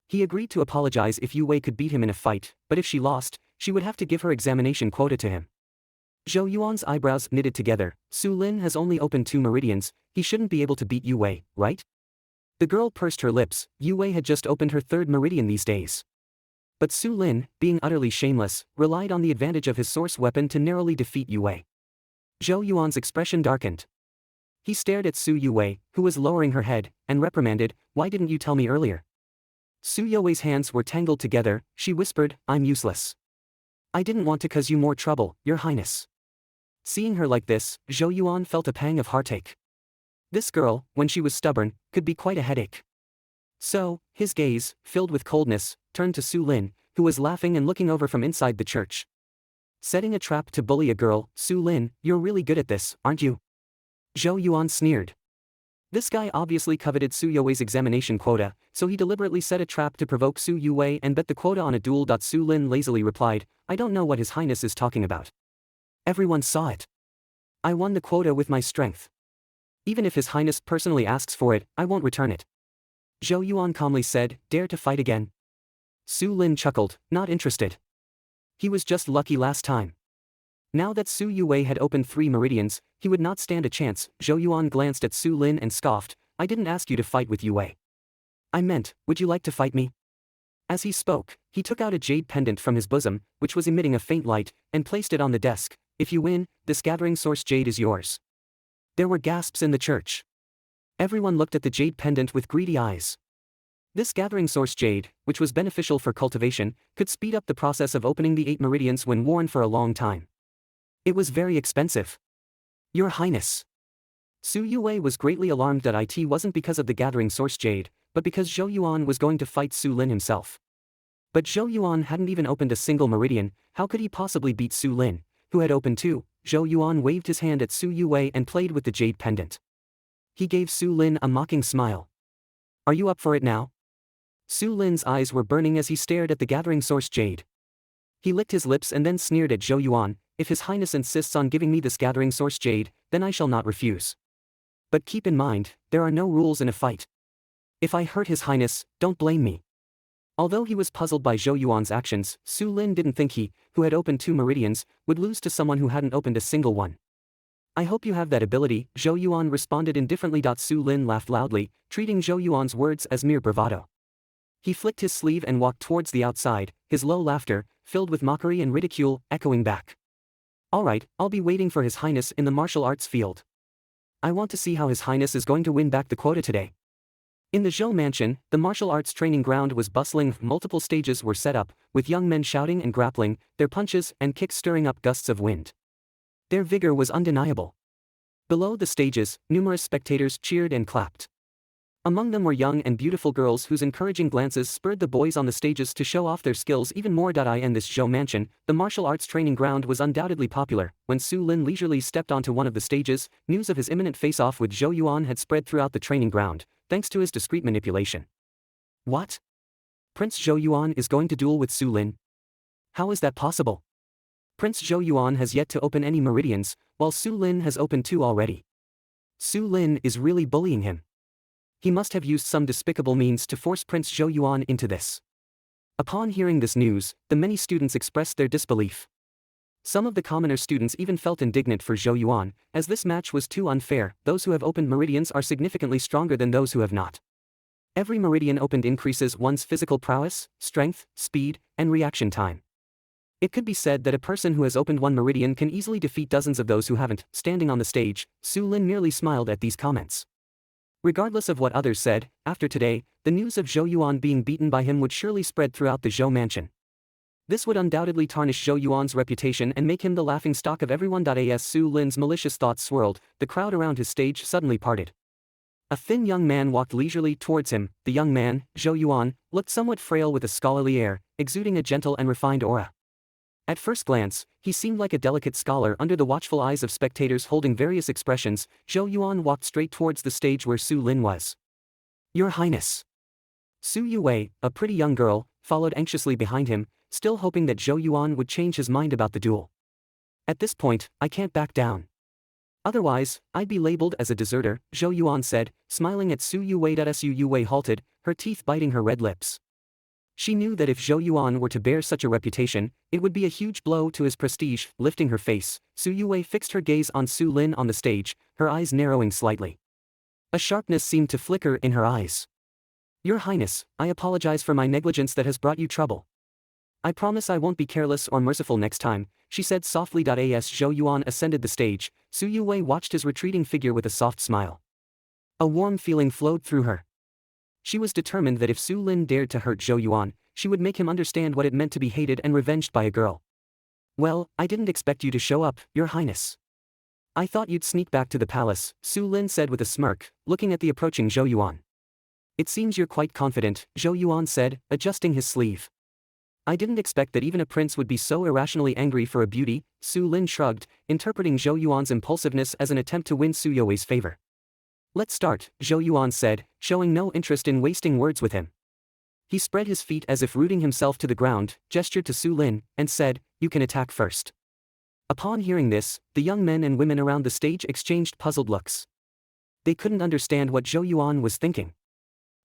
He agreed to apologize if Yue could beat him in a fight, but if she lost, she would have to give her examination quota to him. Zhou Yuan's eyebrows knitted together. Su Lin has only opened 2 meridians, he shouldn't be able to beat Yue, right? The girl pursed her lips. Yue had just opened her 3rd meridian these days. But Su Lin, being utterly shameless, relied on the advantage of his source weapon to narrowly defeat Yue. Zhou Yuan's expression darkened. He stared at Su Yue, who was lowering her head, and reprimanded, "Why didn't you tell me earlier?" Su Yue's hands were tangled together. She whispered, "I'm useless. I didn't want to cause you more trouble, Your Highness." Seeing her like this, Zhou Yuan felt a pang of heartache. This girl, when she was stubborn, could be quite a headache. So, his gaze, filled with coldness, turned to Su Lin, who was laughing and looking over from inside the church. "Setting a trap to bully a girl, Su Lin, you're really good at this, aren't you?" Zhou Yuan sneered. This guy obviously coveted Su Yue's examination quota, so he deliberately set a trap to provoke Su Yue and bet the quota on a duel. Su Lin lazily replied, "I don't know what His Highness is talking about. Everyone saw it. I won the quota with my strength. Even if His Highness personally asks for it, I won't return it." Zhou Yuan calmly said, "Dare to fight again?" Su Lin chuckled, not interested. He was just lucky last time. Now that Su Yue had opened 3 meridians, he would not stand a chance. Zhou Yuan glanced at Su Lin and scoffed, "I didn't ask you to fight with Yue. I meant, would you like to fight me?" As he spoke, he took out a jade pendant from his bosom, which was emitting a faint light, and placed it on the desk. "If you win, this gathering source jade is yours." There were gasps in the church. Everyone looked at the jade pendant with greedy eyes. This gathering source jade, which was beneficial for cultivation, could speed up the process of opening the 8 meridians when worn for a long time. It was very expensive. "Your Highness." Su Yue was greatly alarmed that it wasn't because of the gathering source jade, but because Zhou Yuan was going to fight Su Lin himself. But Zhou Yuan hadn't even opened a single meridian. How could he possibly beat Su Lin, who had opened 2? Zhou Yuan waved his hand at Su Yue and played with the jade pendant. He gave Su Lin a mocking smile. "Are you up for it now?" Su Lin's eyes were burning as he stared at the gathering source jade. He licked his lips and then sneered at Zhou Yuan, "If His Highness insists on giving me this gathering source jade, then I shall not refuse. But keep in mind, there are no rules in a fight. If I hurt His Highness, don't blame me." Although he was puzzled by Zhou Yuan's actions, Su Lin didn't think he, who had opened 2 meridians, would lose to someone who hadn't opened a single one. "I hope you have that ability," Zhou Yuan responded indifferently. Su Lin laughed loudly, treating Zhou Yuan's words as mere bravado. He flicked his sleeve and walked towards the outside, his low laughter, filled with mockery and ridicule, echoing back. "All right, I'll be waiting for His Highness in the martial arts field. I want to see how His Highness is going to win back the quota today." In the Zhou mansion, the martial arts training ground was bustling. Multiple stages were set up, with young men shouting and grappling, their punches and kicks stirring up gusts of wind. Their vigor was undeniable. Below the stages, numerous spectators cheered and clapped. Among them were young and beautiful girls whose encouraging glances spurred the boys on the stages to show off their skills even more. In this Zhou mansion, the martial arts training ground was undoubtedly popular. When Su Lin leisurely stepped onto one of the stages, news of his imminent face-off with Zhou Yuan had spread throughout the training ground, thanks to his discreet manipulation. "What? Prince Zhou Yuan is going to duel with Su Lin? How is that possible? Prince Zhou Yuan has yet to open any meridians, while Su Lin has opened 2 already. Su Lin is really bullying him. He must have used some despicable means to force Prince Zhou Yuan into this." Upon hearing this news, the many students expressed their disbelief. Some of the commoner students even felt indignant for Zhou Yuan, as this match was too unfair. Those who have opened meridians are significantly stronger than those who have not. Every meridian opened increases one's physical prowess, strength, speed, and reaction time. It could be said that a person who has opened 1 meridian can easily defeat dozens of those who haven't. Standing on the stage, Su Lin merely smiled at these comments. Regardless of what others said, after today, the news of Zhou Yuan being beaten by him would surely spread throughout the Zhou mansion. This would undoubtedly tarnish Zhou Yuan's reputation and make him the laughingstock of everyone. As Su Lin's malicious thoughts swirled, the crowd around his stage suddenly parted. A thin young man walked leisurely towards him. The young man, Zhou Yuan, looked somewhat frail with a scholarly air, exuding a gentle and refined aura. At first glance, he seemed like a delicate scholar under the watchful eyes of spectators holding various expressions. Zhou Yuan walked straight towards the stage where Su Lin was. Your Highness. Su Yue, a pretty young girl, followed anxiously behind him, still hoping that Zhou Yuan would change his mind about the duel. At this point, I can't back down. Otherwise, I'd be labeled as a deserter, Zhou Yuan said, smiling at Su Yue. Su Yue halted, her teeth biting her red lips. She knew that if Zhou Yuan were to bear such a reputation, it would be a huge blow to his prestige. Lifting her face, Su Yue fixed her gaze on Su Lin on the stage, her eyes narrowing slightly. A sharpness seemed to flicker in her eyes. Your Highness, I apologize for my negligence that has brought you trouble. I promise I won't be careless or merciful next time, she said softly. As Zhou Yuan ascended the stage, Su Yue watched his retreating figure with a soft smile. A warm feeling flowed through her. She was determined that if Su Lin dared to hurt Zhou Yuan, she would make him understand what it meant to be hated and revenged by a girl. Well, I didn't expect you to show up, Your Highness. I thought you'd sneak back to the palace, Su Lin said with a smirk, looking at the approaching Zhou Yuan. It seems you're quite confident, Zhou Yuan said, adjusting his sleeve. I didn't expect that even a prince would be so irrationally angry for a beauty, Su Lin shrugged, interpreting Zhou Yuan's impulsiveness as an attempt to win Su Yue's favor. Let's start, Zhou Yuan said, showing no interest in wasting words with him. He spread his feet as if rooting himself to the ground, gestured to Su Lin, and said, you can attack first. Upon hearing this, the young men and women around the stage exchanged puzzled looks. They couldn't understand what Zhou Yuan was thinking.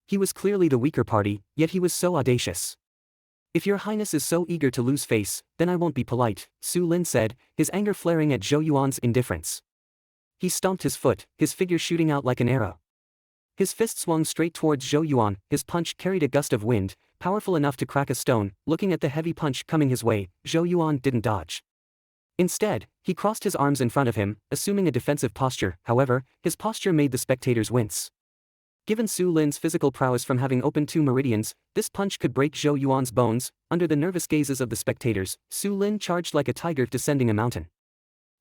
He was clearly the weaker party, yet he was so audacious. If Your Highness is so eager to lose face, then I won't be polite, Su Lin said, his anger flaring at Zhou Yuan's indifference. He stomped his foot, his figure shooting out like an arrow. His fist swung straight towards Zhou Yuan, his punch carried a gust of wind, powerful enough to crack a stone. Looking at the heavy punch coming his way, Zhou Yuan didn't dodge. Instead, he crossed his arms in front of him, assuming a defensive posture. However, his posture made the spectators wince. Given Su Lin's physical prowess from having opened 2 meridians, this punch could break Zhou Yuan's bones. Under the nervous gazes of the spectators, Su Lin charged like a tiger descending a mountain.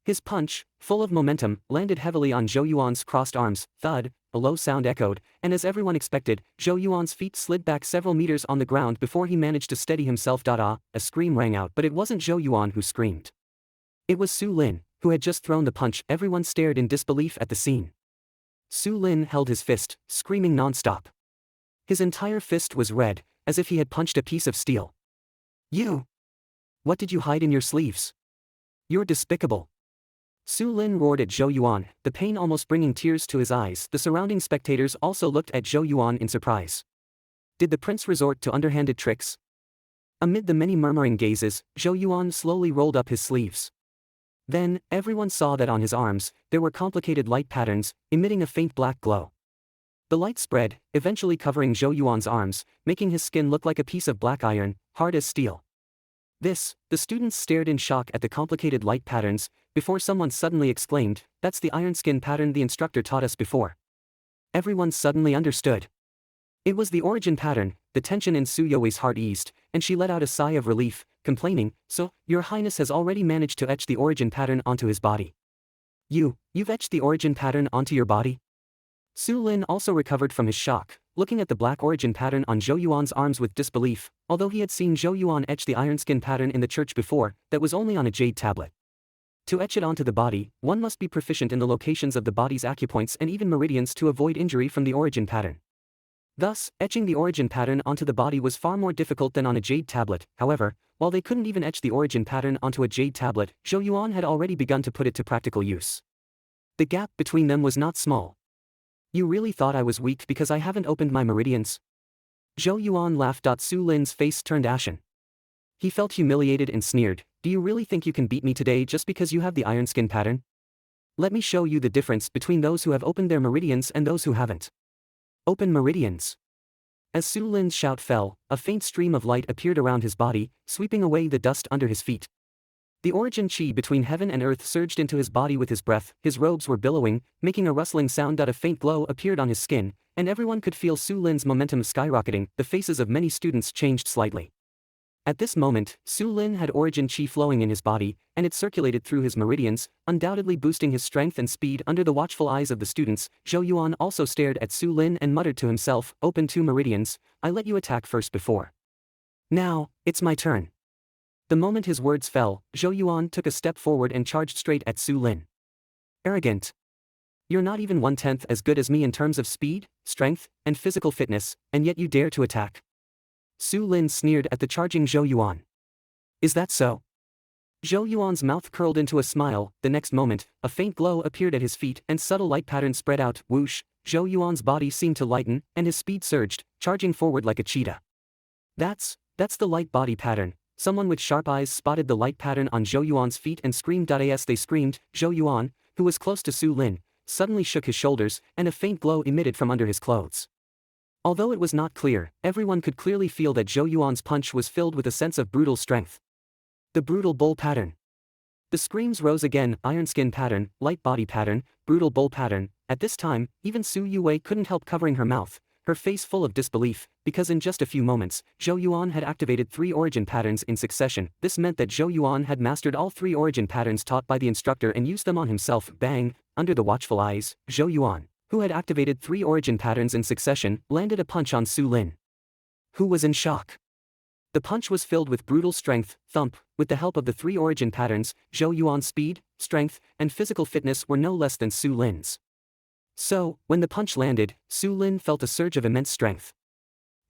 His punch, full of momentum, landed heavily on Zhou Yuan's crossed arms. Thud, a low sound echoed, and as everyone expected, Zhou Yuan's feet slid back several meters on the ground before he managed to steady himself. A scream rang out, but it wasn't Zhou Yuan who screamed. It was Su Lin, who had just thrown the punch. Everyone stared in disbelief at the scene. Su Lin held his fist, screaming non-stop. His entire fist was red, as if he had punched a piece of steel. You! What did you hide in your sleeves? You're despicable. Su Lin roared at Zhou Yuan, the pain almost bringing tears to his eyes. The surrounding spectators also looked at Zhou Yuan in surprise. Did the prince resort to underhanded tricks? Amid the many murmuring gazes, Zhou Yuan slowly rolled up his sleeves. Then, everyone saw that on his arms, there were complicated light patterns, emitting a faint black glow. The light spread, eventually covering Zhou Yuan's arms, making his skin look like a piece of black iron, hard as steel. The students stared in shock at the complicated light patterns, before someone suddenly exclaimed, that's the iron skin pattern the instructor taught us before. Everyone suddenly understood. It was the origin pattern. The tension in Su Yue's heart eased, and she let out a sigh of relief, complaining, so, Your Highness has already managed to etch the origin pattern onto his body. You've etched the origin pattern onto your body? Su Lin also recovered from his shock, looking at the black origin pattern on Zhou Yuan's arms with disbelief. Although he had seen Zhou Yuan etch the iron skin pattern in the church before, that was only on a jade tablet. To etch it onto the body, one must be proficient in the locations of the body's acupoints and even meridians to avoid injury from the origin pattern. Thus, etching the origin pattern onto the body was far more difficult than on a jade tablet. However, while they couldn't even etch the origin pattern onto a jade tablet, Zhou Yuan had already begun to put it to practical use. The gap between them was not small. You really thought I was weak because I haven't opened my meridians? Zhou Yuan laughed. Su Lin's face turned ashen. He felt humiliated and sneered, do you really think you can beat me today just because you have the iron skin pattern? Let me show you the difference between those who have opened their meridians and those who haven't. Open meridians. As Su Lin's shout fell, a faint stream of light appeared around his body, sweeping away the dust under his feet. The origin chi between heaven and earth surged into his body with his breath, his robes were billowing, making a rustling sound. A faint glow appeared on his skin, and everyone could feel Su Lin's momentum skyrocketing. The faces of many students changed slightly. At this moment, Su Lin had origin chi flowing in his body, and it circulated through his meridians, undoubtedly boosting his strength and speed. Under the watchful eyes of the students, Zhou Yuan also stared at Su Lin and muttered to himself, open 2 meridians, I let you attack first before. Now, it's my turn. The moment his words fell, Zhou Yuan took a step forward and charged straight at Su Lin. Arrogant. You're not even 1/10 as good as me in terms of speed, strength, and physical fitness, and yet you dare to attack. Su Lin sneered at the charging Zhou Yuan. Is that so? Zhou Yuan's mouth curled into a smile. The next moment, a faint glow appeared at his feet and subtle light patterns spread out. Whoosh, Zhou Yuan's body seemed to lighten, and his speed surged, charging forward like a cheetah. That's the light body pattern. Someone with sharp eyes spotted the light pattern on Zhou Yuan's feet and screamed. As they screamed, Zhou Yuan, who was close to Su Lin, suddenly shook his shoulders, and a faint glow emitted from under his clothes. Although it was not clear, everyone could clearly feel that Zhou Yuan's punch was filled with a sense of brutal strength. The brutal bull pattern. The screams rose again. Iron skin pattern, light body pattern, brutal bull pattern. At this time, even Su Yue couldn't help covering her mouth, her face full of disbelief, because in just a few moments, Zhou Yuan had activated 3 origin patterns in succession. This meant that Zhou Yuan had mastered all 3 origin patterns taught by the instructor and used them on himself. Bang! Under the watchful eyes, Zhou Yuan, who had activated 3 origin patterns in succession, landed a punch on Su Lin, who was in shock. The punch was filled with brutal strength. Thump. With the help of the 3 origin patterns, Zhou Yuan's speed, strength, and physical fitness were no less than Su Lin's. So, when the punch landed, Su Lin felt a surge of immense strength.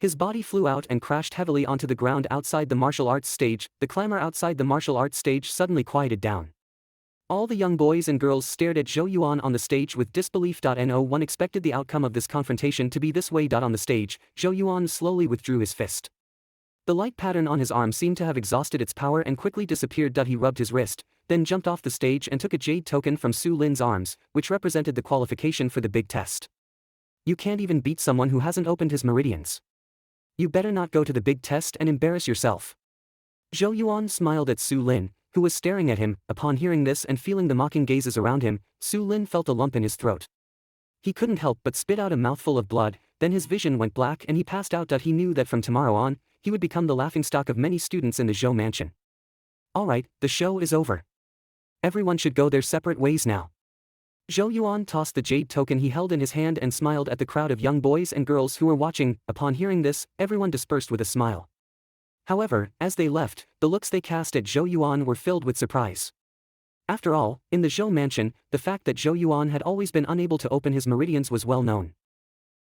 His body flew out and crashed heavily onto the ground outside the martial arts stage. The clamor outside the martial arts stage suddenly quieted down. All the young boys and girls stared at Zhou Yuan on the stage with disbelief. No one expected the outcome of this confrontation to be this way. On the stage, Zhou Yuan slowly withdrew his fist. The light pattern on his arm seemed to have exhausted its power and quickly disappeared. He rubbed his wrist, then jumped off the stage and took a jade token from Su Lin's arms, which represented the qualification for the big test. You can't even beat someone who hasn't opened his meridians. You better not go to the big test and embarrass yourself. Zhou Yuan smiled at Su Lin, who was staring at him. Upon hearing this and feeling the mocking gazes around him, Su Lin felt a lump in his throat. He couldn't help but spit out a mouthful of blood, then his vision went black and he passed out. He knew that from tomorrow on, he would become the laughingstock of many students in the Zhou mansion. Alright, the show is over. Everyone should go their separate ways now. Zhou Yuan tossed the jade token he held in his hand and smiled at the crowd of young boys and girls who were watching. Upon hearing this, everyone dispersed with a smile. However, as they left, the looks they cast at Zhou Yuan were filled with surprise. After all, in the Zhou mansion, the fact that Zhou Yuan had always been unable to open his meridians was well known.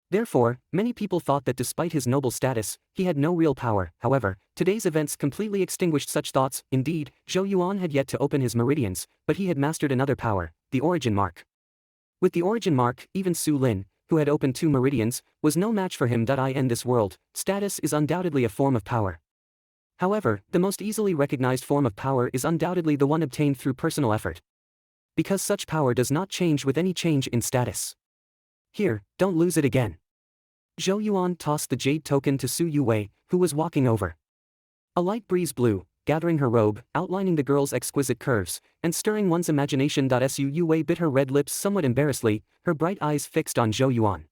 Therefore, many people thought that despite his noble status, he had no real power. However, today's events completely extinguished such thoughts. Indeed, Zhou Yuan had yet to open his meridians, but he had mastered another power, the origin mark. With the origin mark, even Su Lin, who had opened 2 meridians, was no match for him. In this world, status is undoubtedly a form of power. However, the most easily recognized form of power is undoubtedly the one obtained through personal effort. Because such power does not change with any change in status. Here, don't lose it again. Zhou Yuan tossed the jade token to Su Yue, who was walking over. A light breeze blew, gathering her robe, outlining the girl's exquisite curves, and stirring one's imagination. Su Yue bit her red lips somewhat embarrassedly, her bright eyes fixed on Zhou Yuan.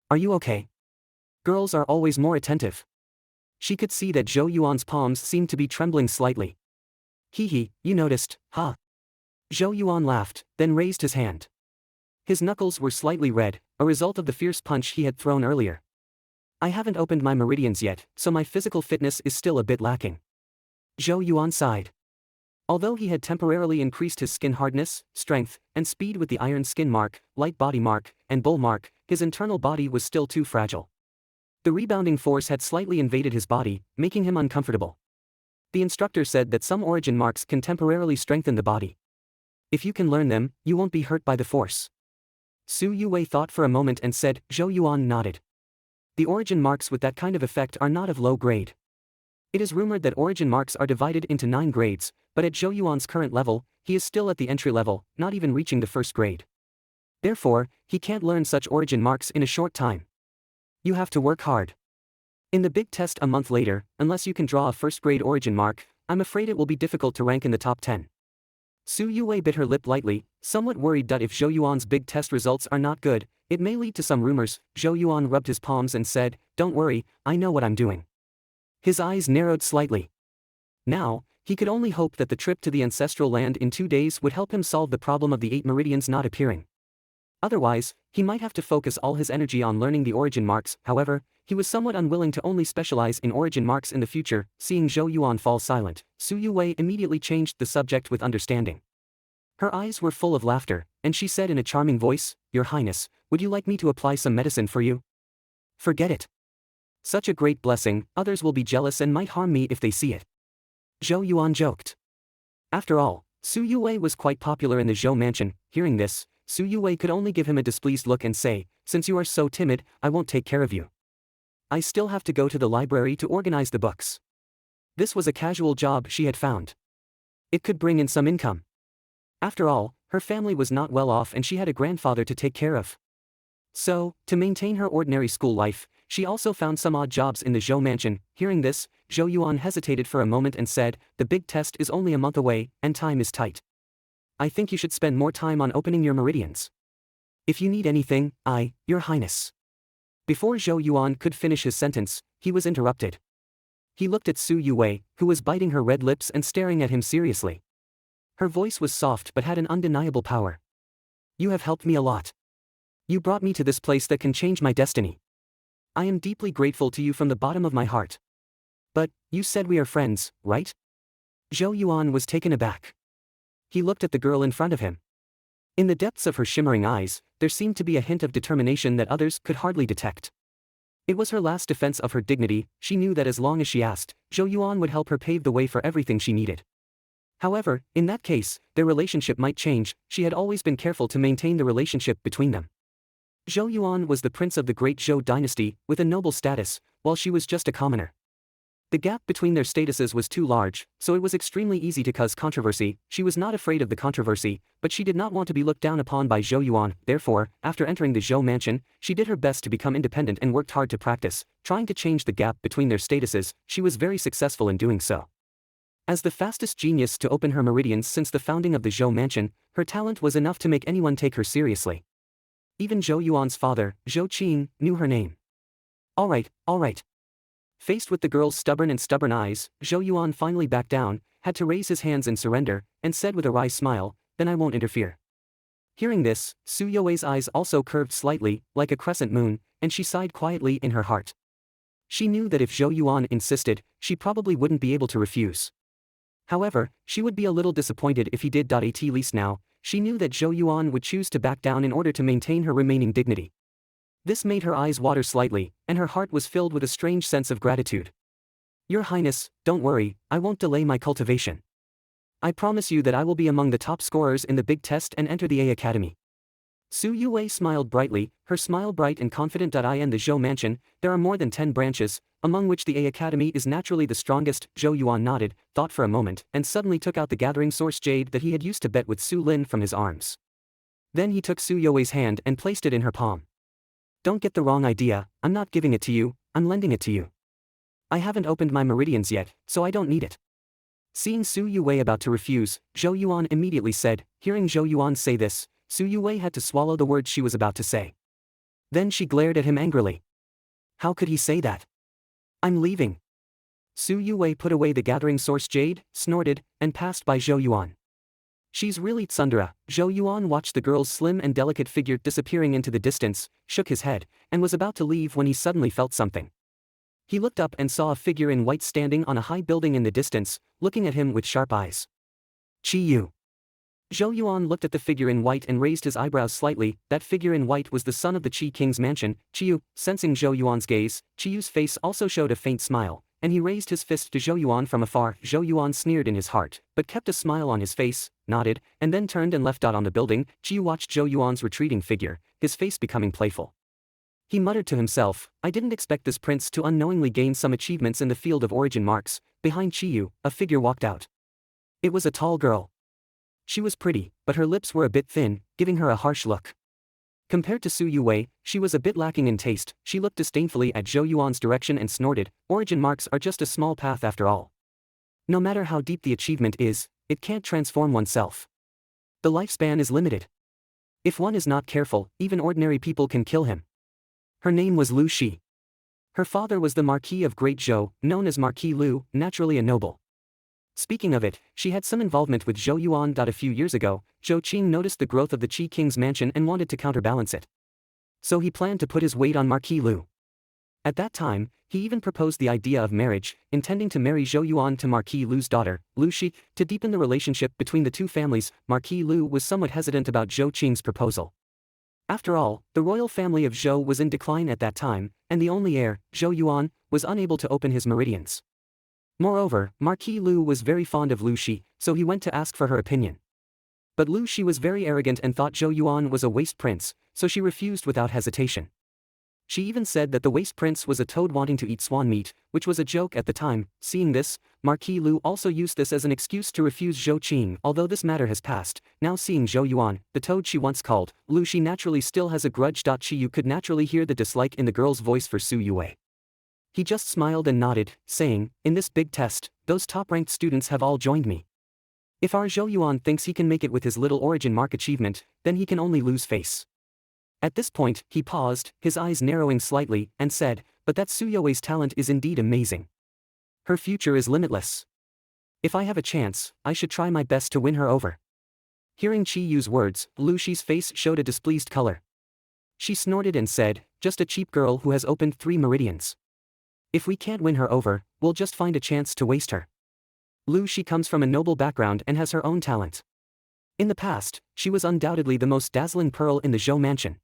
Are you okay? Girls are always more attentive. She could see that Zhou Yuan's palms seemed to be trembling slightly. Hee, you noticed, huh? Zhou Yuan laughed, then raised his hand. His knuckles were slightly red, a result of the fierce punch he had thrown earlier. I haven't opened my meridians yet, so my physical fitness is still a bit lacking. Zhou Yuan sighed. Although he had temporarily increased his skin hardness, strength, and speed with the iron skin mark, light body mark, and bull mark, his internal body was still too fragile. The rebounding force had slightly invaded his body, making him uncomfortable. The instructor said that some origin marks can temporarily strengthen the body. If you can learn them, you won't be hurt by the force. Su Yue thought for a moment and said. Zhou Yuan nodded. The origin marks with that kind of effect are not of low grade. It is rumored that origin marks are divided into 9 grades, but at Zhou Yuan's current level, he is still at the entry level, not even reaching the 1st grade. Therefore, he can't learn such origin marks in a short time. You have to work hard. In the big test a month later, unless you can draw a 1st grade origin mark, I'm afraid it will be difficult to rank in the top 10. Su Yue bit her lip lightly, somewhat worried that if Zhou Yuan's big test results are not good, it may lead to some rumors. Zhou Yuan rubbed his palms and said, Don't worry, I know what I'm doing. His eyes narrowed slightly. Now, he could only hope that the trip to the ancestral land in 2 days would help him solve the problem of the 8 meridians not appearing. Otherwise, he might have to focus all his energy on learning the origin marks. However, he was somewhat unwilling to only specialize in origin marks in the future. Seeing Zhou Yuan fall silent, Su Yue immediately changed the subject with understanding. Her eyes were full of laughter, and she said in a charming voice, "Your Highness, would you like me to apply some medicine for you?" "Forget it. Such a great blessing, others will be jealous and might harm me if they see it." Zhou Yuan joked. After all, Su Yue was quite popular in the Zhou mansion. Hearing this, Su Yue could only give him a displeased look and say, "Since you are so timid, I won't take care of you. I still have to go to the library to organize the books." This was a casual job she had found. It could bring in some income. After all, her family was not well off and she had a grandfather to take care of. So, to maintain her ordinary school life, she also found some odd jobs in the Zhou mansion. Hearing this, Zhou Yuan hesitated for a moment and said, "The big test is only a month away, and time is tight. I think you should spend more time on opening your meridians. If you need anything, Your Highness." Before Zhou Yuan could finish his sentence, he was interrupted. He looked at Su Yue, who was biting her red lips and staring at him seriously. Her voice was soft but had an undeniable power. "You have helped me a lot. You brought me to this place that can change my destiny. I am deeply grateful to you from the bottom of my heart. But, you said we are friends, right?" Zhou Yuan was taken aback. He looked at the girl in front of him. In the depths of her shimmering eyes, there seemed to be a hint of determination that others could hardly detect. It was her last defense of her dignity. She knew that as long as she asked, Zhou Yuan would help her pave the way for everything she needed. However, in that case, their relationship might change. She had always been careful to maintain the relationship between them. Zhou Yuan was the prince of the Great Zhou Dynasty, with a noble status, while she was just a commoner. The gap between their statuses was too large, so it was extremely easy to cause controversy. She was not afraid of the controversy, but she did not want to be looked down upon by Zhou Yuan. Therefore, after entering the Zhou mansion, she did her best to become independent and worked hard to practice, trying to change the gap between their statuses. She was very successful in doing so. As the fastest genius to open her meridians since the founding of the Zhou mansion, her talent was enough to make anyone take her seriously. Even Zhou Yuan's father, Zhou Qing, knew her name. All right. Faced with the girl's stubborn eyes, Zhou Yuan finally backed down, had to raise his hands in surrender, and said with a wry smile, "Then I won't interfere." Hearing this, Su Yue's eyes also curved slightly, like a crescent moon, and she sighed quietly in her heart. She knew that if Zhou Yuan insisted, she probably wouldn't be able to refuse. However, she would be a little disappointed if he did. At least now, she knew that Zhou Yuan would choose to back down in order to maintain her remaining dignity. This made her eyes water slightly, and her heart was filled with a strange sense of gratitude. "Your Highness, don't worry, I won't delay my cultivation. I promise you that I will be among the top scorers in the big test and enter the A Academy." Su Yue smiled brightly, her smile bright and confident. In the Zhou mansion, there are more than 10 branches, among which the A Academy is naturally the strongest. Zhou Yuan nodded, thought for a moment, and suddenly took out the gathering source jade that he had used to bet with Su Lin from his arms. Then he took Su Yue's hand and placed it in her palm. "Don't get the wrong idea, I'm not giving it to you, I'm lending it to you. I haven't opened my meridians yet, so I don't need it." Seeing Su Yue about to refuse, Zhou Yuan immediately said. Hearing Zhou Yuan say this, Su Yue had to swallow the words she was about to say. Then she glared at him angrily. How could he say that? "I'm leaving." Su Yue put away the gathering source jade, snorted, and passed by Zhou Yuan. "She's really tsundere." Zhou Yuan watched the girl's slim and delicate figure disappearing into the distance, shook his head, and was about to leave when he suddenly felt something. He looked up and saw a figure in white standing on a high building in the distance, looking at him with sharp eyes. "Qi Yu." Zhou Yuan looked at the figure in white and raised his eyebrows slightly. That figure in white was the son of the Qi King's mansion, Qi Yu. Sensing Zhou Yuan's gaze, Qi Yu's face also showed a faint smile, and he raised his fist to Zhou Yuan from afar. Zhou Yuan sneered in his heart, but kept a smile on his face, nodded, and then turned and left. On the building, Qi Yu watched Zhou Yuan's retreating figure, his face becoming playful. He muttered to himself, "I didn't expect this prince to unknowingly gain some achievements in the field of origin marks." Behind Qi Yu, a figure walked out. It was a tall girl. She was pretty, but her lips were a bit thin, giving her a harsh look. Compared to Su Yue, she was a bit lacking in taste. She looked disdainfully at Zhou Yuan's direction and snorted, "Origin marks are just a small path after all. No matter how deep the achievement is, it can't transform oneself. The lifespan is limited. If one is not careful, even ordinary people can kill him." Her name was Lu Shi. Her father was the Marquis of Great Zhou, known as Marquis Lu, naturally a noble. Speaking of it, she had some involvement with Zhou Yuan. A few years ago, Zhou Qing noticed the growth of the Qi King's mansion and wanted to counterbalance it. So he planned to put his weight on Marquis Lu. At that time, he even proposed the idea of marriage, intending to marry Zhou Yuan to Marquis Lu's daughter, Lu Shi, to deepen the relationship between the two families. Marquis Lu was somewhat hesitant about Zhou Qing's proposal. After all, the royal family of Zhou was in decline at that time, and the only heir, Zhou Yuan, was unable to open his meridians. Moreover, Marquis Lu was very fond of Lu Shi, so he went to ask for her opinion. But Lu Shi was very arrogant and thought Zhou Yuan was a waste prince, so she refused without hesitation. She even said that the waste prince was a toad wanting to eat swan meat, which was a joke at the time. Seeing this, Marquis Lu also used this as an excuse to refuse Zhou Qing. Although this matter has passed, now seeing Zhou Yuan, the toad she once called, Lu Shi naturally still has a grudge. You could naturally hear the dislike in the girl's voice for Su Yue. He just smiled and nodded, saying, "In this big test, those top-ranked students have all joined me. If our Zhou Yuan thinks he can make it with his little origin mark achievement, then he can only lose face." At this point, he paused, his eyes narrowing slightly, and said, "But that Su Yue's talent is indeed amazing. Her future is limitless. If I have a chance, I should try my best to win her over." Hearing Qi Yu's words, Lu Shi's face showed a displeased color. She snorted and said, "Just a cheap girl who has opened 3 meridians. If we can't win her over, we'll just find a chance to waste her." Lu Shi comes from a noble background and has her own talent. In the past, she was undoubtedly the most dazzling pearl in the Zhou mansion.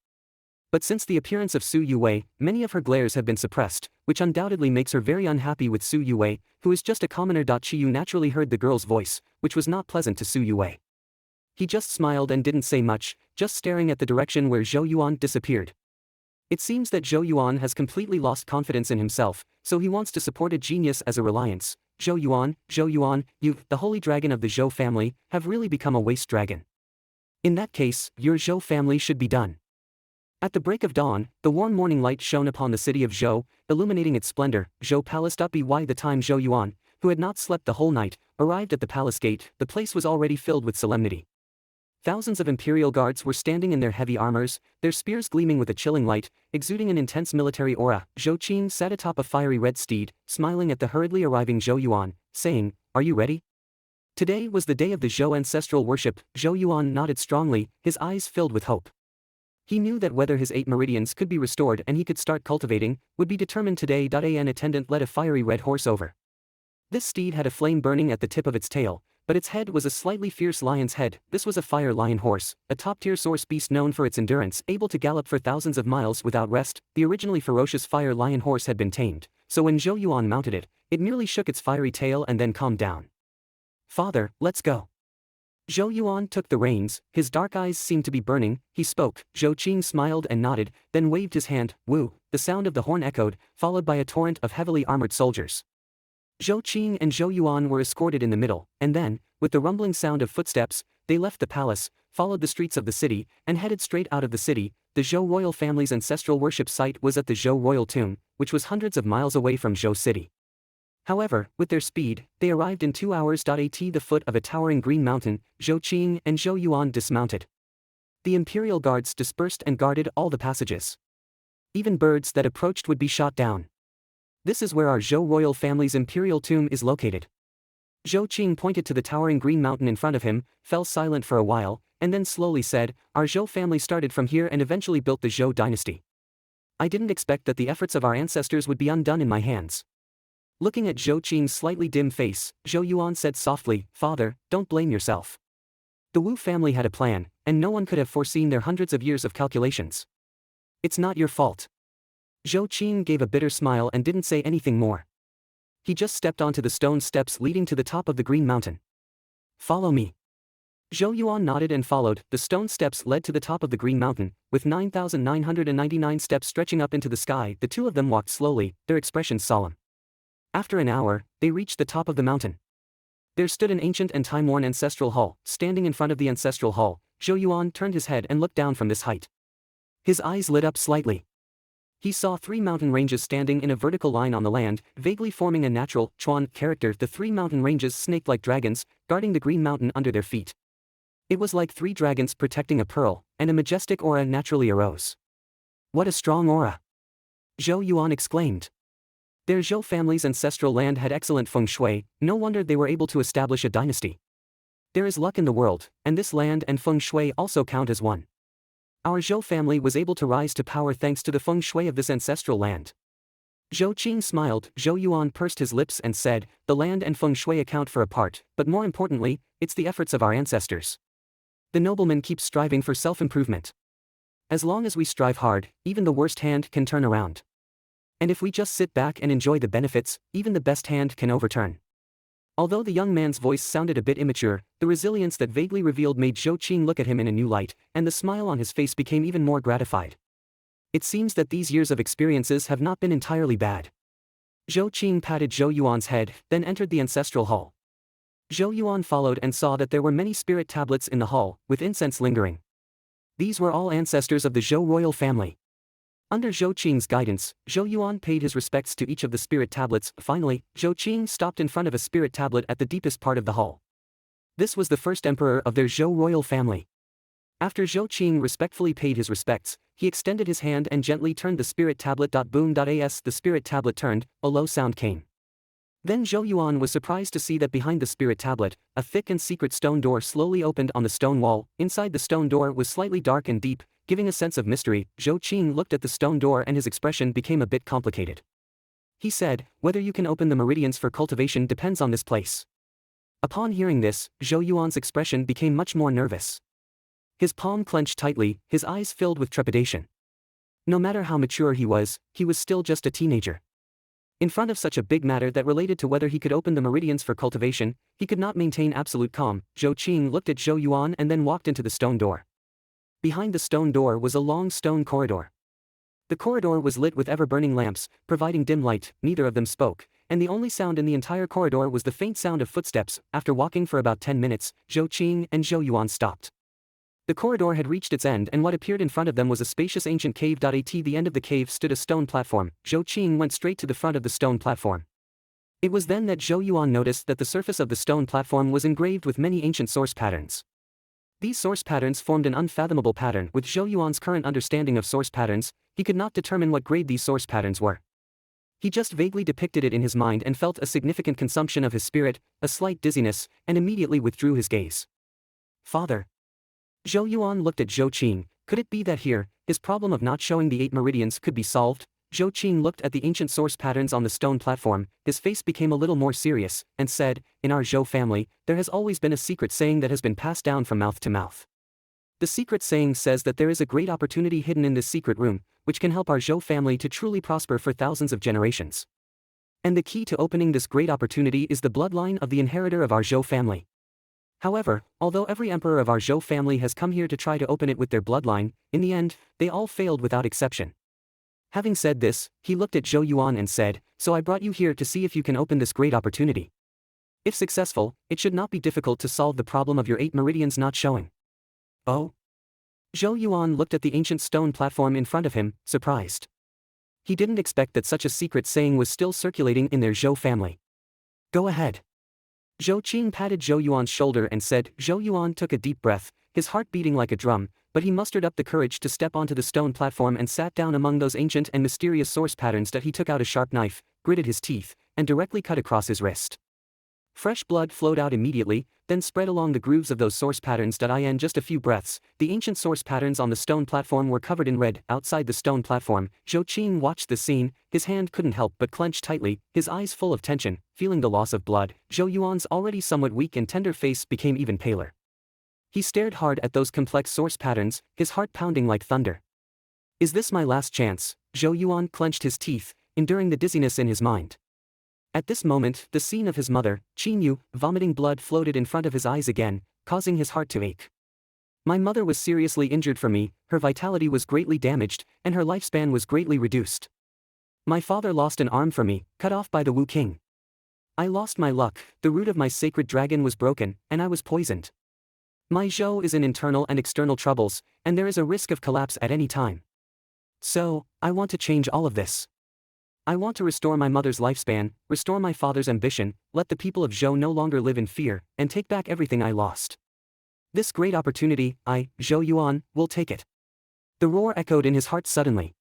But since the appearance of Su Yue, many of her glares have been suppressed, which undoubtedly makes her very unhappy with Su Yue, who is just a commoner. Qi Yu naturally heard the girl's voice, which was not pleasant to Su Yue. He just smiled and didn't say much, just staring at the direction where Zhou Yuan disappeared. It seems that Zhou Yuan has completely lost confidence in himself, so he wants to support a genius as a reliance. Zhou Yuan, you, the holy dragon of the Zhou family, have really become a waste dragon. In that case, your Zhou family should be done. At the break of dawn, the warm morning light shone upon the city of Zhou, illuminating its splendor. Zhou Palace. By the time Zhou Yuan, who had not slept the whole night, arrived at the palace gate, the place was already filled with solemnity. Thousands of imperial guards were standing in their heavy armors, their spears gleaming with a chilling light, exuding an intense military aura. Zhou Qing sat atop a fiery red steed, smiling at the hurriedly arriving Zhou Yuan, saying, "Are you ready?" Today was the day of the Zhou ancestral worship. Zhou Yuan nodded strongly, his eyes filled with hope. He knew that whether his 8 meridians could be restored and he could start cultivating, would be determined today. An attendant led a fiery red horse over. This steed had a flame burning at the tip of its tail, but its head was a slightly fierce lion's head. This was a fire lion horse, a top-tier source beast known for its endurance, able to gallop for thousands of miles without rest. The originally ferocious fire lion horse had been tamed, so when Zhou Yuan mounted it, it merely shook its fiery tail and then calmed down. "Father, let's go." Zhou Yuan took the reins, his dark eyes seemed to be burning. He spoke. Zhou Qing smiled and nodded, then waved his hand. Woo! The sound of the horn echoed, followed by a torrent of heavily armored soldiers. Zhou Qing and Zhou Yuan were escorted in the middle, and then, with the rumbling sound of footsteps, they left the palace, followed the streets of the city, and headed straight out of the city. The Zhou royal family's ancestral worship site was at the Zhou royal tomb, which was hundreds of miles away from Zhou city. However, with their speed, they arrived in 2 hours. At the foot of a towering green mountain, Zhou Qing and Zhou Yuan dismounted. The imperial guards dispersed and guarded all the passages. Even birds that approached would be shot down. "This is where our Zhou royal family's imperial tomb is located." Zhou Qing pointed to the towering green mountain in front of him, fell silent for a while, and then slowly said, "Our Zhou family started from here and eventually built the Zhou dynasty. I didn't expect that the efforts of our ancestors would be undone in my hands." Looking at Zhou Qing's slightly dim face, Zhou Yuan said softly, "Father, don't blame yourself. The Wu family had a plan, and no one could have foreseen their hundreds of years of calculations. It's not your fault." Zhou Qing gave a bitter smile and didn't say anything more. He just stepped onto the stone steps leading to the top of the green mountain. "Follow me." Zhou Yuan nodded and followed. The stone steps led to the top of the green mountain, with 9,999 steps stretching up into the sky. The two of them walked slowly, their expressions solemn. After an hour, they reached the top of the mountain. There stood an ancient and time-worn ancestral hall. Standing in front of the ancestral hall, Zhou Yuan turned his head and looked down from this height. His eyes lit up slightly. He saw 3 mountain ranges standing in a vertical line on the land, vaguely forming a natural Chuan character. The 3 mountain ranges snaked like dragons, guarding the green mountain under their feet. It was like 3 dragons protecting a pearl, and a majestic aura naturally arose. "What a strong aura!" Zhou Yuan exclaimed. Their Zhou family's ancestral land had excellent feng shui, no wonder they were able to establish a dynasty. There is luck in the world, and this land and feng shui also count as one. Our Zhou family was able to rise to power thanks to the feng shui of this ancestral land. Zhou Qing smiled. Zhou Yuan pursed his lips and said, the land and feng shui account for a part, but more importantly, it's the efforts of our ancestors. The nobleman keeps striving for self-improvement. As long as we strive hard, even the worst hand can turn around. And if we just sit back and enjoy the benefits, even the best hand can overturn. Although the young man's voice sounded a bit immature, the resilience that vaguely revealed made Zhou Qing look at him in a new light, and the smile on his face became even more gratified. It seems that these years of experiences have not been entirely bad. Zhou Qing patted Zhou Yuan's head, then entered the ancestral hall. Zhou Yuan followed and saw that there were many spirit tablets in the hall, with incense lingering. These were all ancestors of the Zhou royal family. Under Zhou Qing's guidance, Zhou Yuan paid his respects to each of the spirit tablets. Finally, Zhou Qing stopped in front of a spirit tablet at the deepest part of the hall. This was the first emperor of their Zhou royal family. After Zhou Qing respectfully paid his respects, he extended his hand and gently turned the spirit tablet. Boom. As the spirit tablet turned, a low sound came. Then Zhou Yuan was surprised to see that behind the spirit tablet, a thick and secret stone door slowly opened on the stone wall. Inside the stone door was slightly dark and deep, giving a sense of mystery. Zhou Qing looked at the stone door and his expression became a bit complicated. He said, whether you can open the meridians for cultivation depends on this place. Upon hearing this, Zhou Yuan's expression became much more nervous. His palm clenched tightly, his eyes filled with trepidation. No matter how mature he was still just a teenager. In front of such a big matter that related to whether he could open the meridians for cultivation, he could not maintain absolute calm. Zhou Qing looked at Zhou Yuan and then walked into the stone door. Behind the stone door was a long stone corridor. The corridor was lit with ever-burning lamps, providing dim light. Neither of them spoke, and the only sound in the entire corridor was the faint sound of footsteps. After walking for about 10 minutes, Zhou Qing and Zhou Yuan stopped. The corridor had reached its end and what appeared in front of them was a spacious ancient cave. At the end of the cave stood a stone platform. Zhou Qing went straight to the front of the stone platform. It was then that Zhou Yuan noticed that the surface of the stone platform was engraved with many ancient source patterns. These source patterns formed an unfathomable pattern. With Zhou Yuan's current understanding of source patterns, he could not determine what grade these source patterns were. He just vaguely depicted it in his mind and felt a significant consumption of his spirit, a slight dizziness, and immediately withdrew his gaze. Father. Zhou Yuan looked at Zhou Qing. Could it be that here, his problem of not showing the 8 meridians could be solved? Zhou Qing looked at the ancient source patterns on the stone platform, his face became a little more serious, and said, in our Zhou family, there has always been a secret saying that has been passed down from mouth to mouth. The secret saying says that there is a great opportunity hidden in this secret room, which can help our Zhou family to truly prosper for thousands of generations. And the key to opening this great opportunity is the bloodline of the inheritor of our Zhou family. However, although every emperor of our Zhou family has come here to try to open it with their bloodline, in the end, they all failed without exception. Having said this, he looked at Zhou Yuan and said, so I brought you here to see if you can open this great opportunity. If successful, it should not be difficult to solve the problem of your 8 meridians not showing. Oh? Zhou Yuan looked at the ancient stone platform in front of him, surprised. He didn't expect that such a secret saying was still circulating in their Zhou family. Go ahead. Zhou Qing patted Zhou Yuan's shoulder and said. Zhou Yuan took a deep breath, his heart beating like a drum, but he mustered up the courage to step onto the stone platform and sat down among those ancient and mysterious source patterns. He took out a sharp knife, gritted his teeth, and directly cut across his wrist. Fresh blood flowed out immediately, then spread along the grooves of those source patterns. In just a few breaths, the ancient source patterns on the stone platform were covered in red. Outside the stone platform, Zhou Qing watched the scene, his hand couldn't help but clench tightly, his eyes full of tension, feeling the loss of blood. Zhou Yuan's already somewhat weak and tender face became even paler. He stared hard at those complex source patterns, his heart pounding like thunder. Is this my last chance? Zhou Yuan clenched his teeth, enduring the dizziness in his mind. At this moment, the scene of his mother, Qin Yu, vomiting blood floated in front of his eyes again, causing his heart to ache. My mother was seriously injured for me, her vitality was greatly damaged, and her lifespan was greatly reduced. My father lost an arm for me, cut off by the Wu King. I lost my luck, the root of my sacred dragon was broken, and I was poisoned. My Zhou is in internal and external troubles, and there is a risk of collapse at any time. So, I want to change all of this. I want to restore my mother's lifespan, restore my father's ambition, let the people of Zhou no longer live in fear, and take back everything I lost. This great opportunity, I, Zhou Yuan, will take it. The roar echoed in his heart suddenly.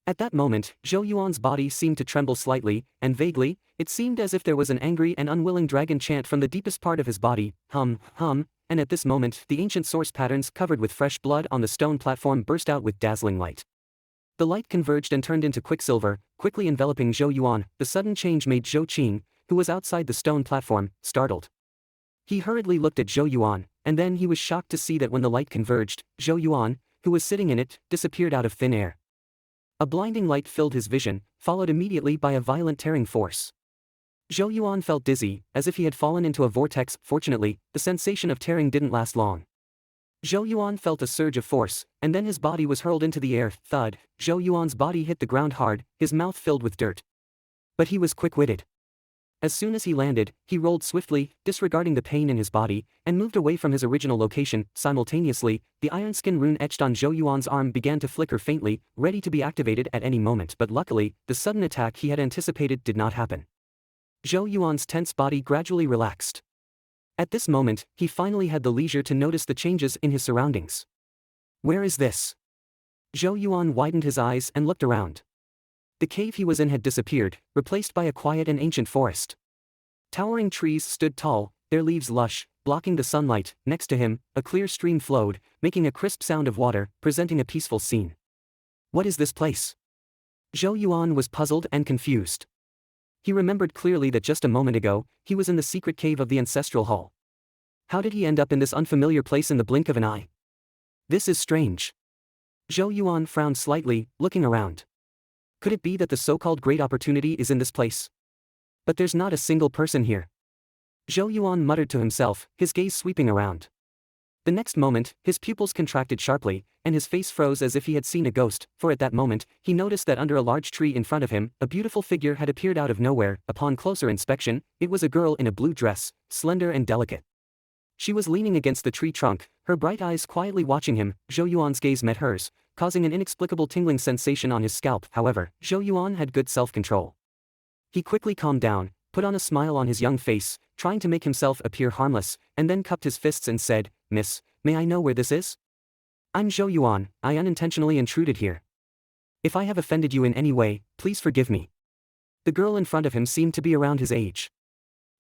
At that moment, Zhou Yuan's body seemed to tremble slightly, and vaguely, it seemed as if there was an angry and unwilling dragon chant from the deepest part of his body, hum, hum, and at this moment, the ancient source patterns covered with fresh blood on the stone platform burst out with dazzling light. The light converged and turned into quicksilver, quickly enveloping Zhou Yuan. The sudden change made Zhou Qing, who was outside the stone platform, startled. He hurriedly looked at Zhou Yuan, and then he was shocked to see that when the light converged, Zhou Yuan, who was sitting in it, disappeared out of thin air. A blinding light filled his vision, followed immediately by a violent tearing force. Zhou Yuan felt dizzy, as if he had fallen into a vortex. Fortunately, the sensation of tearing didn't last long. Zhou Yuan felt a surge of force, and then his body was hurled into the air. Thud, Zhou Yuan's body hit the ground hard, his mouth filled with dirt. But he was quick-witted. As soon as he landed, he rolled swiftly, disregarding the pain in his body, and moved away from his original location. Simultaneously, the iron skin rune etched on Zhou Yuan's arm began to flicker faintly, ready to be activated at any moment. But luckily, the sudden attack he had anticipated did not happen. Zhou Yuan's tense body gradually relaxed. At this moment, he finally had the leisure to notice the changes in his surroundings. Where is this? Zhou Yuan widened his eyes and looked around. The cave he was in had disappeared, replaced by a quiet and ancient forest. Towering trees stood tall, their leaves lush, blocking the sunlight. Next to him, a clear stream flowed, making a crisp sound of water, presenting a peaceful scene. What is this place? Zhou Yuan was puzzled and confused. He remembered clearly that just a moment ago, he was in the secret cave of the ancestral hall. How did he end up in this unfamiliar place in the blink of an eye? This is strange. Zhou Yuan frowned slightly, looking around. Could it be that the so-called great opportunity is in this place? But there's not a single person here. Zhou Yuan muttered to himself, his gaze sweeping around. The next moment, his pupils contracted sharply, and his face froze as if he had seen a ghost, for at that moment, he noticed that under a large tree in front of him, a beautiful figure had appeared out of nowhere. Upon closer inspection, it was a girl in a blue dress, slender and delicate. She was leaning against the tree trunk, her bright eyes quietly watching him. Zhou Yuan's gaze met hers, causing an inexplicable tingling sensation on his scalp. However, Zhou Yuan had good self-control. He quickly calmed down, put on a smile on his young face, trying to make himself appear harmless, and then cupped his fists and said, "Miss, may I know where this is? I'm Zhou Yuan, I unintentionally intruded here. If I have offended you in any way, please forgive me." The girl in front of him seemed to be around his age.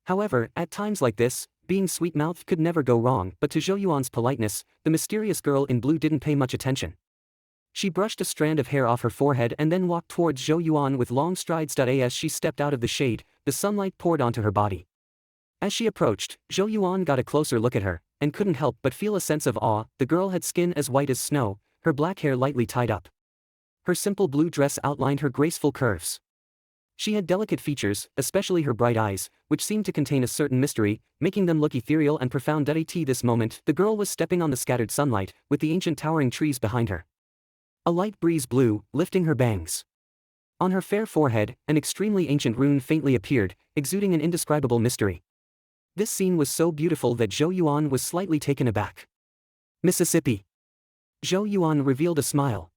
However, at times like this, being sweet-mouthed could never go wrong, but to Zhou Yuan's politeness, the mysterious girl in blue didn't pay much attention. She brushed a strand of hair off her forehead and then walked towards Zhou Yuan with long strides. As she stepped out of the shade, the sunlight poured onto her body. As she approached, Zhou Yuan got a closer look at her, and couldn't help but feel a sense of awe. The girl had skin as white as snow, her black hair lightly tied up. Her simple blue dress outlined her graceful curves. She had delicate features, especially her bright eyes, which seemed to contain a certain mystery, making them look ethereal and profound. At this moment, the girl was stepping on the scattered sunlight, with the ancient towering trees behind her. A light breeze blew, lifting her bangs. On her fair forehead, an extremely ancient rune faintly appeared, exuding an indescribable mystery. This scene was so beautiful that Zhou Yuan was slightly taken aback. Mississippi. Zhou Yuan revealed a smile.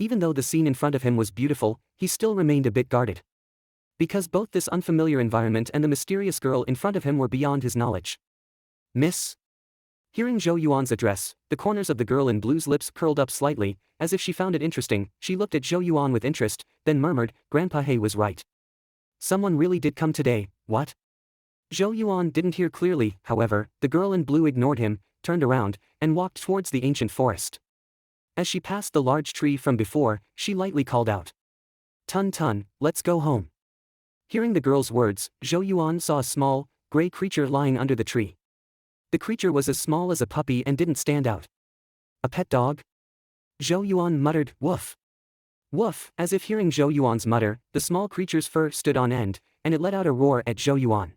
Even though the scene in front of him was beautiful, he still remained a bit guarded. Because both this unfamiliar environment and the mysterious girl in front of him were beyond his knowledge. Miss? Hearing Zhou Yuan's address, the corners of the girl in blue's lips curled up slightly, as if she found it interesting. She looked at Zhou Yuan with interest, then murmured, "Grandpa He was right. Someone really did come today, what?" Zhou Yuan didn't hear clearly. However, the girl in blue ignored him, turned around, and walked towards the ancient forest. As she passed the large tree from before, she lightly called out, "Tun Tun, let's go home." Hearing the girl's words, Zhou Yuan saw a small, gray creature lying under the tree. The creature was as small as a puppy and didn't stand out. A pet dog? Zhou Yuan muttered, "Woof. Woof." As if hearing Zhou Yuan's mutter, the small creature's fur stood on end, and it let out a roar at Zhou Yuan.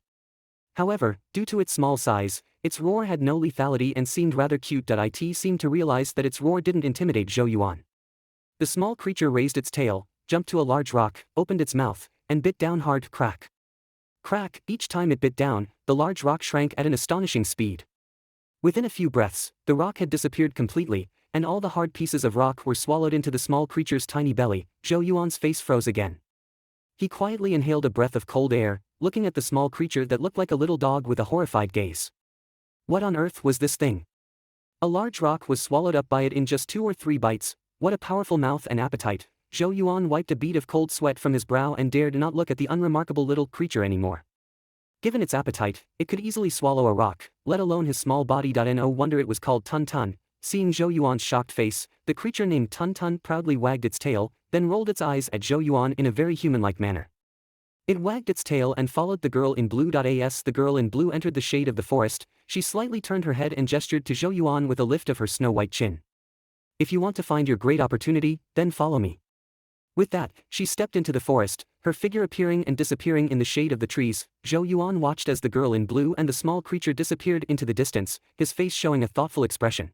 However, due to its small size, its roar had no lethality and seemed rather cute. It seemed to realize that its roar didn't intimidate Zhou Yuan. The small creature raised its tail, jumped to a large rock, opened its mouth, and bit down hard. Crack. Crack. Each time it bit down, the large rock shrank at an astonishing speed. Within a few breaths, the rock had disappeared completely, and all the hard pieces of rock were swallowed into the small creature's tiny belly. Zhou Yuan's face froze again. He quietly inhaled a breath of cold air, looking at the small creature that looked like a little dog with a horrified gaze. What on earth was this thing? A large rock was swallowed up by it in just 2 or 3 bites. What a powerful mouth and appetite. Zhou Yuan wiped a bead of cold sweat from his brow and dared not look at the unremarkable little creature anymore. Given its appetite, it could easily swallow a rock, let alone his small body. No wonder it was called Tun Tun, Seeing Zhou Yuan's shocked face, the creature named Tun Tun proudly wagged its tail, then rolled its eyes at Zhou Yuan in a very human-like manner. It wagged its tail and followed the girl in blue. As the girl in blue entered the shade of the forest, she slightly turned her head and gestured to Zhou Yuan with a lift of her snow-white chin. If you want to find your great opportunity, then follow me. With that, she stepped into the forest, her figure appearing and disappearing in the shade of the trees. Zhou Yuan watched as the girl in blue and the small creature disappeared into the distance, his face showing a thoughtful expression.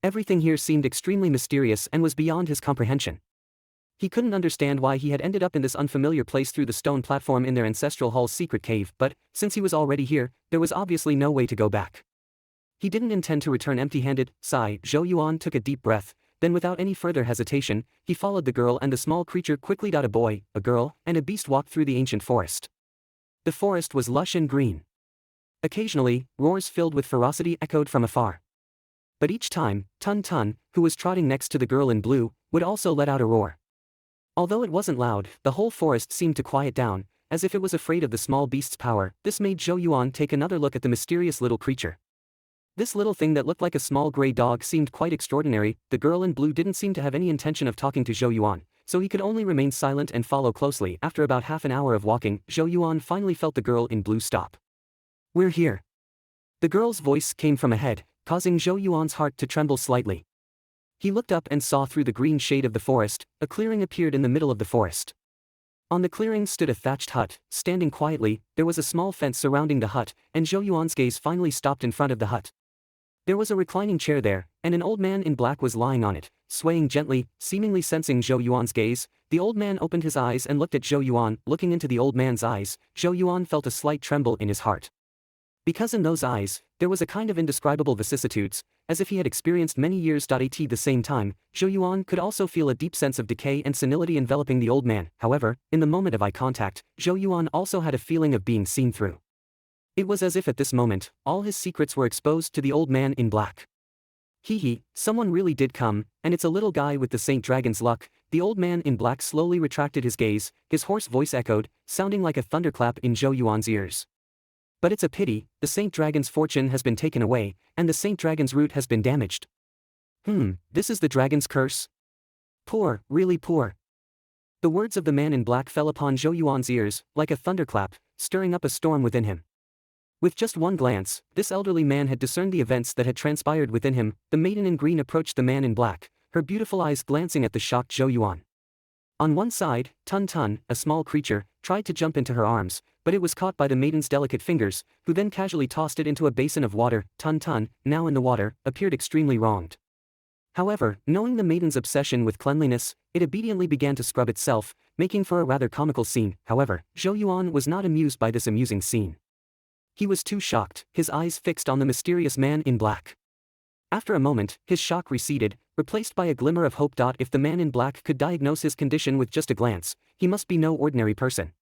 Everything here seemed extremely mysterious and was beyond his comprehension. He couldn't understand why he had ended up in this unfamiliar place through the stone platform in their ancestral hall's secret cave, but, since he was already here, there was obviously no way to go back. He didn't intend to return empty-handed. Sigh. Zhou Yuan took a deep breath, then without any further hesitation, he followed the girl and the small creature quickly. A boy, a girl, and a beast walked through the ancient forest. The forest was lush and green. Occasionally, roars filled with ferocity echoed from afar. But each time, Tun Tun, who was trotting next to the girl in blue, would also let out a roar. Although it wasn't loud, the whole forest seemed to quiet down, as if it was afraid of the small beast's power. This made Zhou Yuan take another look at the mysterious little creature. This little thing that looked like a small gray dog seemed quite extraordinary. The girl in blue didn't seem to have any intention of talking to Zhou Yuan, so he could only remain silent and follow closely. After about half an hour of walking, Zhou Yuan finally felt the girl in blue stop. "We're here." The girl's voice came from ahead, causing Zhou Yuan's heart to tremble slightly. He looked up and saw through the green shade of the forest, a clearing appeared in the middle of the forest. On the clearing stood a thatched hut. Standing quietly, there was a small fence surrounding the hut, and Zhou Yuan's gaze finally stopped in front of the hut. There was a reclining chair there, and an old man in black was lying on it, swaying gently. Seemingly sensing Zhou Yuan's gaze, the old man opened his eyes and looked at Zhou Yuan. Looking into the old man's eyes, Zhou Yuan felt a slight tremble in his heart. Because in those eyes, there was a kind of indescribable vicissitudes, as if he had experienced many years. At the same time, Zhou Yuan could also feel a deep sense of decay and senility enveloping the old man. However, in the moment of eye contact, Zhou Yuan also had a feeling of being seen through. It was as if at this moment, all his secrets were exposed to the old man in black. Hee, someone really did come, and it's a little guy with the Saint Dragon's luck. The old man in black slowly retracted his gaze, his hoarse voice echoed, sounding like a thunderclap in Zhou Yuan's ears. But it's a pity, the Saint Dragon's fortune has been taken away, and the Saint Dragon's root has been damaged. This is the dragon's curse? Poor, really poor. The words of the man in black fell upon Zhou Yuan's ears, like a thunderclap, stirring up a storm within him. With just one glance, this elderly man had discerned the events that had transpired within him. The maiden in green approached the man in black, her beautiful eyes glancing at the shocked Zhou Yuan. On one side, Tun Tun, a small creature, tried to jump into her arms, but it was caught by the maiden's delicate fingers, who then casually tossed it into a basin of water. Tun Tun, now in the water, appeared extremely wronged. However, knowing the maiden's obsession with cleanliness, it obediently began to scrub itself, making for a rather comical scene. However, Zhou Yuan was not amused by this amusing scene. He was too shocked, his eyes fixed on the mysterious man in black. After a moment, his shock receded, replaced by a glimmer of hope. If the man in black could diagnose his condition with just a glance, he must be no ordinary person.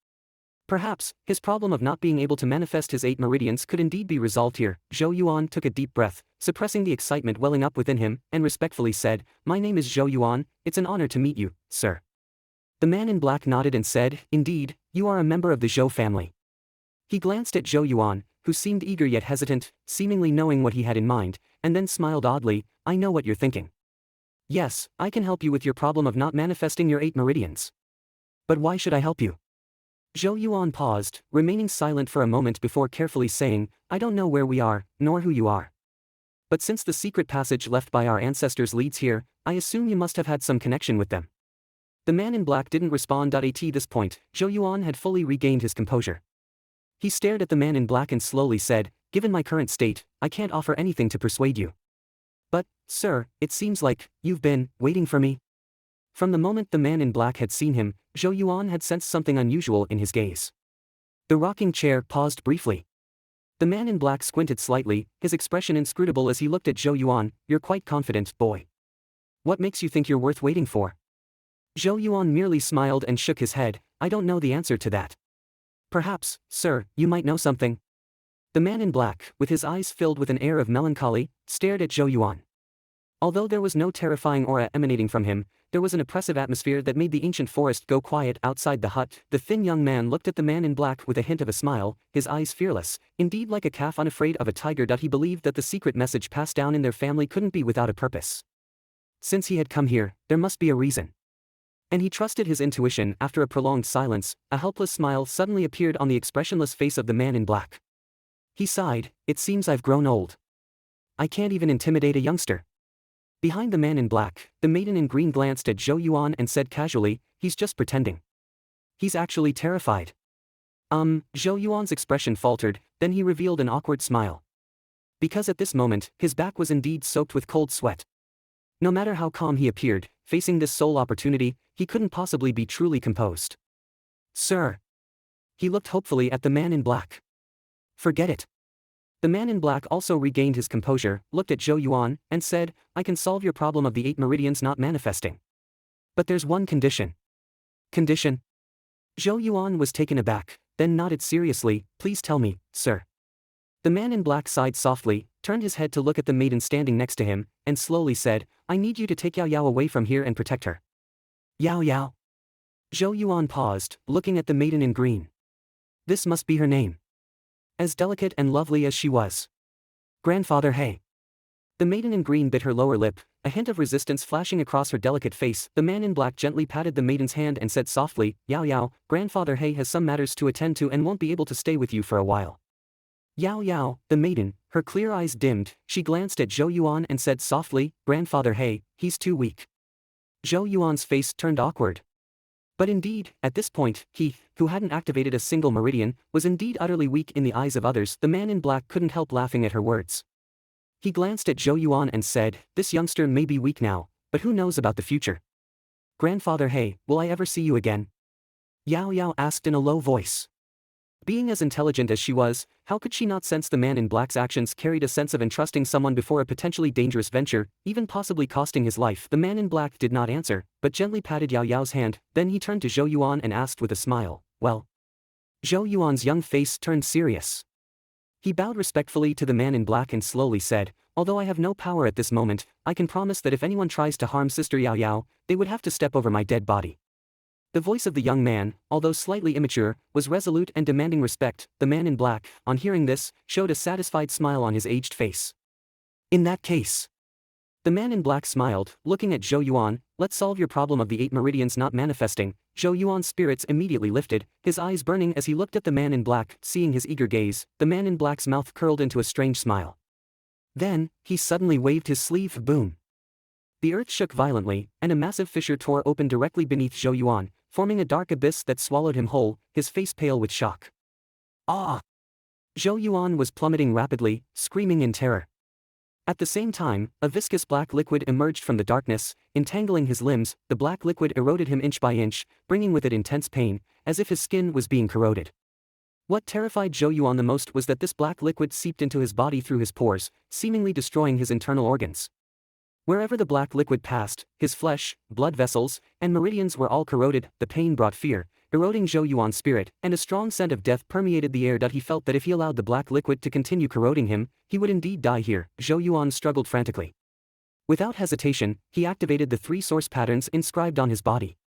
Perhaps, his problem of not being able to manifest his 8 meridians could indeed be resolved here. Zhou Yuan took a deep breath, suppressing the excitement welling up within him, and respectfully said, "My name is Zhou Yuan, it's an honor to meet you, sir." The man in black nodded and said, "Indeed, you are a member of the Zhou family." He glanced at Zhou Yuan, who seemed eager yet hesitant, seemingly knowing what he had in mind, and then smiled oddly. "I know what you're thinking. Yes, I can help you with your problem of not manifesting your 8 meridians. But why should I help you?" Zhou Yuan paused, remaining silent for a moment before carefully saying, "I don't know where we are, nor who you are. But since the secret passage left by our ancestors leads here, I assume you must have had some connection with them." The man in black didn't respond. At this point, Zhou Yuan had fully regained his composure. He stared at the man in black and slowly said, "Given my current state, I can't offer anything to persuade you. But, sir, it seems like you've been waiting for me." From the moment the man in black had seen him, Zhou Yuan had sensed something unusual in his gaze. The rocking chair paused briefly. The man in black squinted slightly, his expression inscrutable as he looked at Zhou Yuan. "You're quite confident, boy. What makes you think you're worth waiting for?" Zhou Yuan merely smiled and shook his head. "I don't know the answer to that. Perhaps, sir, you might know something." The man in black, with his eyes filled with an air of melancholy, stared at Zhou Yuan. Although there was no terrifying aura emanating from him, there was an oppressive atmosphere that made the ancient forest go quiet outside the hut. The thin young man looked at the man in black with a hint of a smile, his eyes fearless, indeed like a calf unafraid of a tiger. He believed that the secret message passed down in their family couldn't be without a purpose. Since he had come here, there must be a reason. And he trusted his intuition. After a prolonged silence, a helpless smile suddenly appeared on the expressionless face of the man in black. He sighed, "It seems I've grown old. I can't even intimidate a youngster." Behind the man in black, the maiden in green glanced at Zhou Yuan and said casually, "He's just pretending. He's actually terrified." Zhou Yuan's expression faltered, then he revealed an awkward smile. Because at this moment, his back was indeed soaked with cold sweat. No matter how calm he appeared, facing this sole opportunity, he couldn't possibly be truly composed. "Sir." He looked hopefully at the man in black. "Forget it." The man in black also regained his composure, looked at Zhou Yuan, and said, "I can solve your problem of the 8 meridians not manifesting. But there's one condition." "Condition?" Zhou Yuan was taken aback, then nodded seriously, "Please tell me, sir." The man in black sighed softly, turned his head to look at the maiden standing next to him, and slowly said, "I need you to take Yao Yao away from here and protect her." "Yao Yao?" Zhou Yuan paused, looking at the maiden in green. This must be her name. As delicate and lovely as she was. Grandfather He. The maiden in green bit her lower lip, a hint of resistance flashing across her delicate face. The man in black gently patted the maiden's hand and said softly, "Yao Yao, Grandfather He has some matters to attend to and won't be able to stay with you for a while." Yao Yao, the maiden, her clear eyes dimmed, she glanced at Zhou Yuan and said softly, "Grandfather He, he's too weak." Zhou Yuan's face turned awkward. But indeed, at this point, he, who hadn't activated a single meridian, was indeed utterly weak in the eyes of others. The man in black couldn't help laughing at her words. He glanced at Zhou Yuan and said, "This youngster may be weak now, but who knows about the future? Grandfather He, will I ever see you again?" Yao Yao asked in a low voice. Being as intelligent as she was, how could she not sense the man in black's actions carried a sense of entrusting someone before a potentially dangerous venture, even possibly costing his life? The man in black did not answer, but gently patted Yao Yao's hand, then he turned to Zhou Yuan and asked with a smile, "Well?" Zhou Yuan's young face turned serious. He bowed respectfully to the man in black and slowly said, "Although I have no power at this moment, I can promise that if anyone tries to harm Sister Yao Yao, they would have to step over my dead body." The voice of the young man, although slightly immature, was resolute and demanding respect. The man in black, on hearing this, showed a satisfied smile on his aged face. "In that case." The man in black smiled, looking at Zhou Yuan, "Let's solve your problem of the 8 meridians not manifesting." Zhou Yuan's spirits immediately lifted, his eyes burning as he looked at the man in black. Seeing his eager gaze, the man in black's mouth curled into a strange smile. Then, he suddenly waved his sleeve. Boom. The earth shook violently, and a massive fissure tore open directly beneath Zhou Yuan, forming a dark abyss that swallowed him whole, his face pale with shock. "Ah!" Zhou Yuan was plummeting rapidly, screaming in terror. At the same time, a viscous black liquid emerged from the darkness, entangling his limbs. The black liquid eroded him inch by inch, bringing with it intense pain, as if his skin was being corroded. What terrified Zhou Yuan the most was that this black liquid seeped into his body through his pores, seemingly destroying his internal organs. Wherever the black liquid passed, his flesh, blood vessels, and meridians were all corroded. The pain brought fear, eroding Zhou Yuan's spirit, and a strong scent of death permeated the air. He felt that if he allowed the black liquid to continue corroding him, he would indeed die here. Zhou Yuan struggled frantically. Without hesitation, he activated the 3 source patterns inscribed on his body.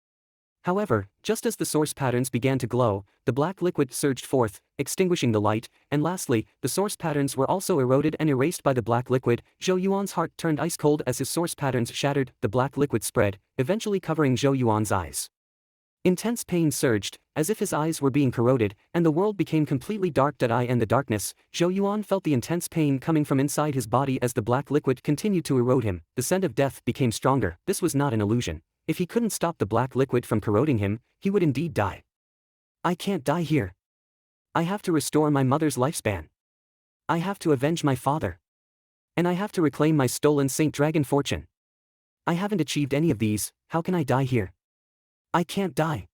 However, just as the source patterns began to glow, the black liquid surged forth, extinguishing the light, and lastly, the source patterns were also eroded and erased by the black liquid. Zhou Yuan's heart turned ice cold as his source patterns shattered. The black liquid spread, eventually covering Zhou Yuan's eyes. Intense pain surged, as if his eyes were being corroded, and the world became completely dark. In the darkness, Zhou Yuan felt the intense pain coming from inside his body as the black liquid continued to erode him. The scent of death became stronger. This was not an illusion. If he couldn't stop the black liquid from corroding him, he would indeed die. "I can't die here. I have to restore my mother's lifespan. I have to avenge my father. And I have to reclaim my stolen Saint Dragon fortune. I haven't achieved any of these, how can I die here? I can't die."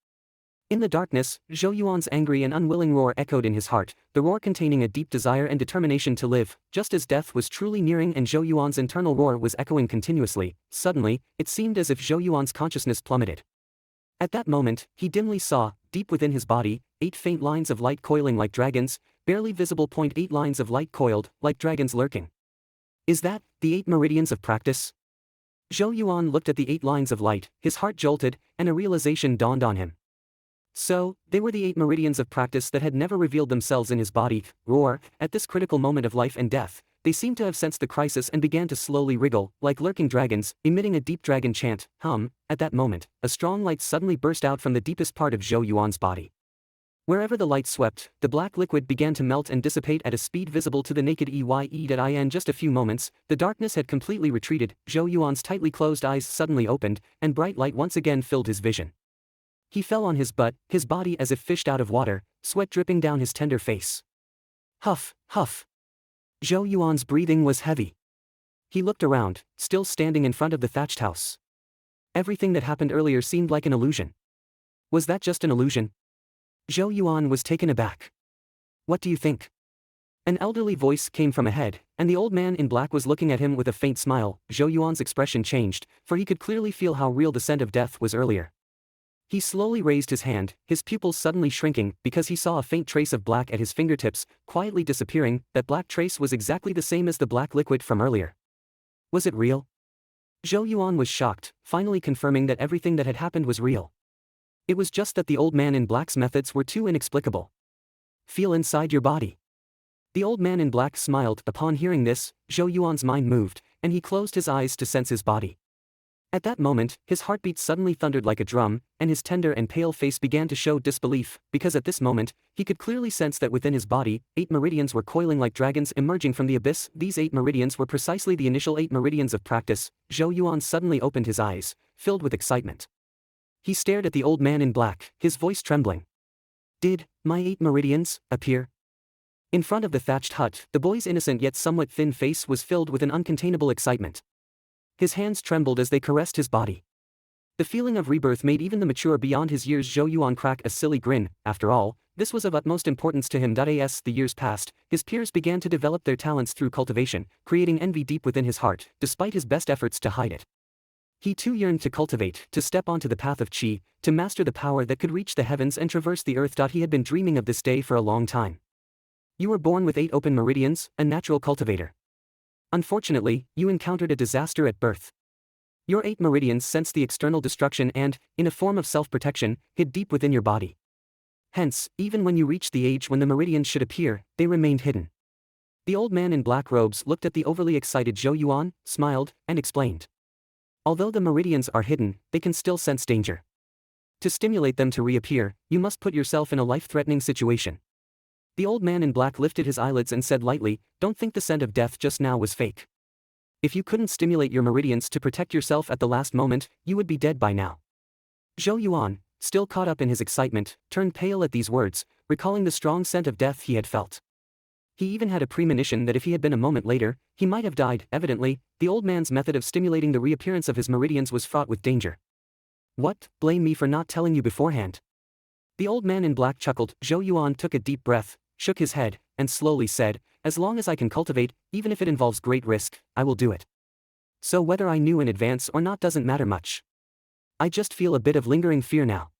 In the darkness, Zhou Yuan's angry and unwilling roar echoed in his heart, the roar containing a deep desire and determination to live. Just as death was truly nearing and Zhou Yuan's internal roar was echoing continuously, suddenly, it seemed as if Zhou Yuan's consciousness plummeted. At that moment, he dimly saw, deep within his body, 8 faint lines of light coiling like dragons, barely visible. 8 lines of light coiled, like dragons lurking. Is that the 8 meridians of practice? Zhou Yuan looked at the 8 lines of light, his heart jolted, and a realization dawned on him. So, they were the 8 meridians of practice that had never revealed themselves in his body, or, at this critical moment of life and death, they seemed to have sensed the crisis and began to slowly wriggle, like lurking dragons, emitting a deep dragon chant. At that moment, a strong light suddenly burst out from the deepest part of Zhou Yuan's body. Wherever the light swept, the black liquid began to melt and dissipate at a speed visible to the naked eye. In just a few moments, the darkness had completely retreated, Zhou Yuan's tightly closed eyes suddenly opened, and bright light once again filled his vision. He fell on his butt, his body as if fished out of water, sweat dripping down his tender face. Huff, huff. Zhou Yuan's breathing was heavy. He looked around, still standing in front of the thatched house. Everything that happened earlier seemed like an illusion. Was that just an illusion? Zhou Yuan was taken aback. What do you think? An elderly voice came from ahead, and the old man in black was looking at him with a faint smile. Zhou Yuan's expression changed, for he could clearly feel how real the scent of death was earlier. He slowly raised his hand, his pupils suddenly shrinking, because he saw a faint trace of black at his fingertips, quietly disappearing. That black trace was exactly the same as the black liquid from earlier. Was it real? Zhou Yuan was shocked, finally confirming that everything that had happened was real. It was just that the old man in black's methods were too inexplicable. Feel inside your body. The old man in black smiled. Upon hearing this, Zhou Yuan's mind moved, and he closed his eyes to sense his body. At that moment, his heartbeat suddenly thundered like a drum, and his tender and pale face began to show disbelief, because at this moment, he could clearly sense that within his body, 8 meridians were coiling like dragons emerging from the abyss. These 8 meridians were precisely the initial 8 meridians of practice. Zhou Yuan suddenly opened his eyes, filled with excitement. He stared at the old man in black, his voice trembling. Did my 8 meridians appear? In front of the thatched hut, the boy's innocent yet somewhat thin face was filled with an uncontainable excitement. His hands trembled as they caressed his body. The feeling of rebirth made even the mature beyond his years Zhou Yuan crack a silly grin. After all, this was of utmost importance to him. As the years passed, his peers began to develop their talents through cultivation, creating envy deep within his heart, despite his best efforts to hide it. He too yearned to cultivate, to step onto the path of qi, to master the power that could reach the heavens and traverse the earth. He had been dreaming of this day for a long time. You were born with 8 open meridians, a natural cultivator. Unfortunately, you encountered a disaster at birth. Your 8 meridians sensed the external destruction and, in a form of self-protection, hid deep within your body. Hence, even when you reached the age when the meridians should appear, they remained hidden. The old man in black robes looked at the overly excited Zhou Yuan, smiled, and explained. Although the meridians are hidden, they can still sense danger. To stimulate them to reappear, you must put yourself in a life-threatening situation. The old man in black lifted his eyelids and said lightly, don't think the scent of death just now was fake. If you couldn't stimulate your meridians to protect yourself at the last moment, you would be dead by now. Zhou Yuan, still caught up in his excitement, turned pale at these words, recalling the strong scent of death he had felt. He even had a premonition that if he had been a moment later, he might have died. Evidently, the old man's method of stimulating the reappearance of his meridians was fraught with danger. What, blame me for not telling you beforehand? The old man in black chuckled. Zhou Yuan took a deep breath, shook his head, and slowly said, as long as I can cultivate, even if it involves great risk, I will do it. So whether I knew in advance or not doesn't matter much. I just feel a bit of lingering fear now.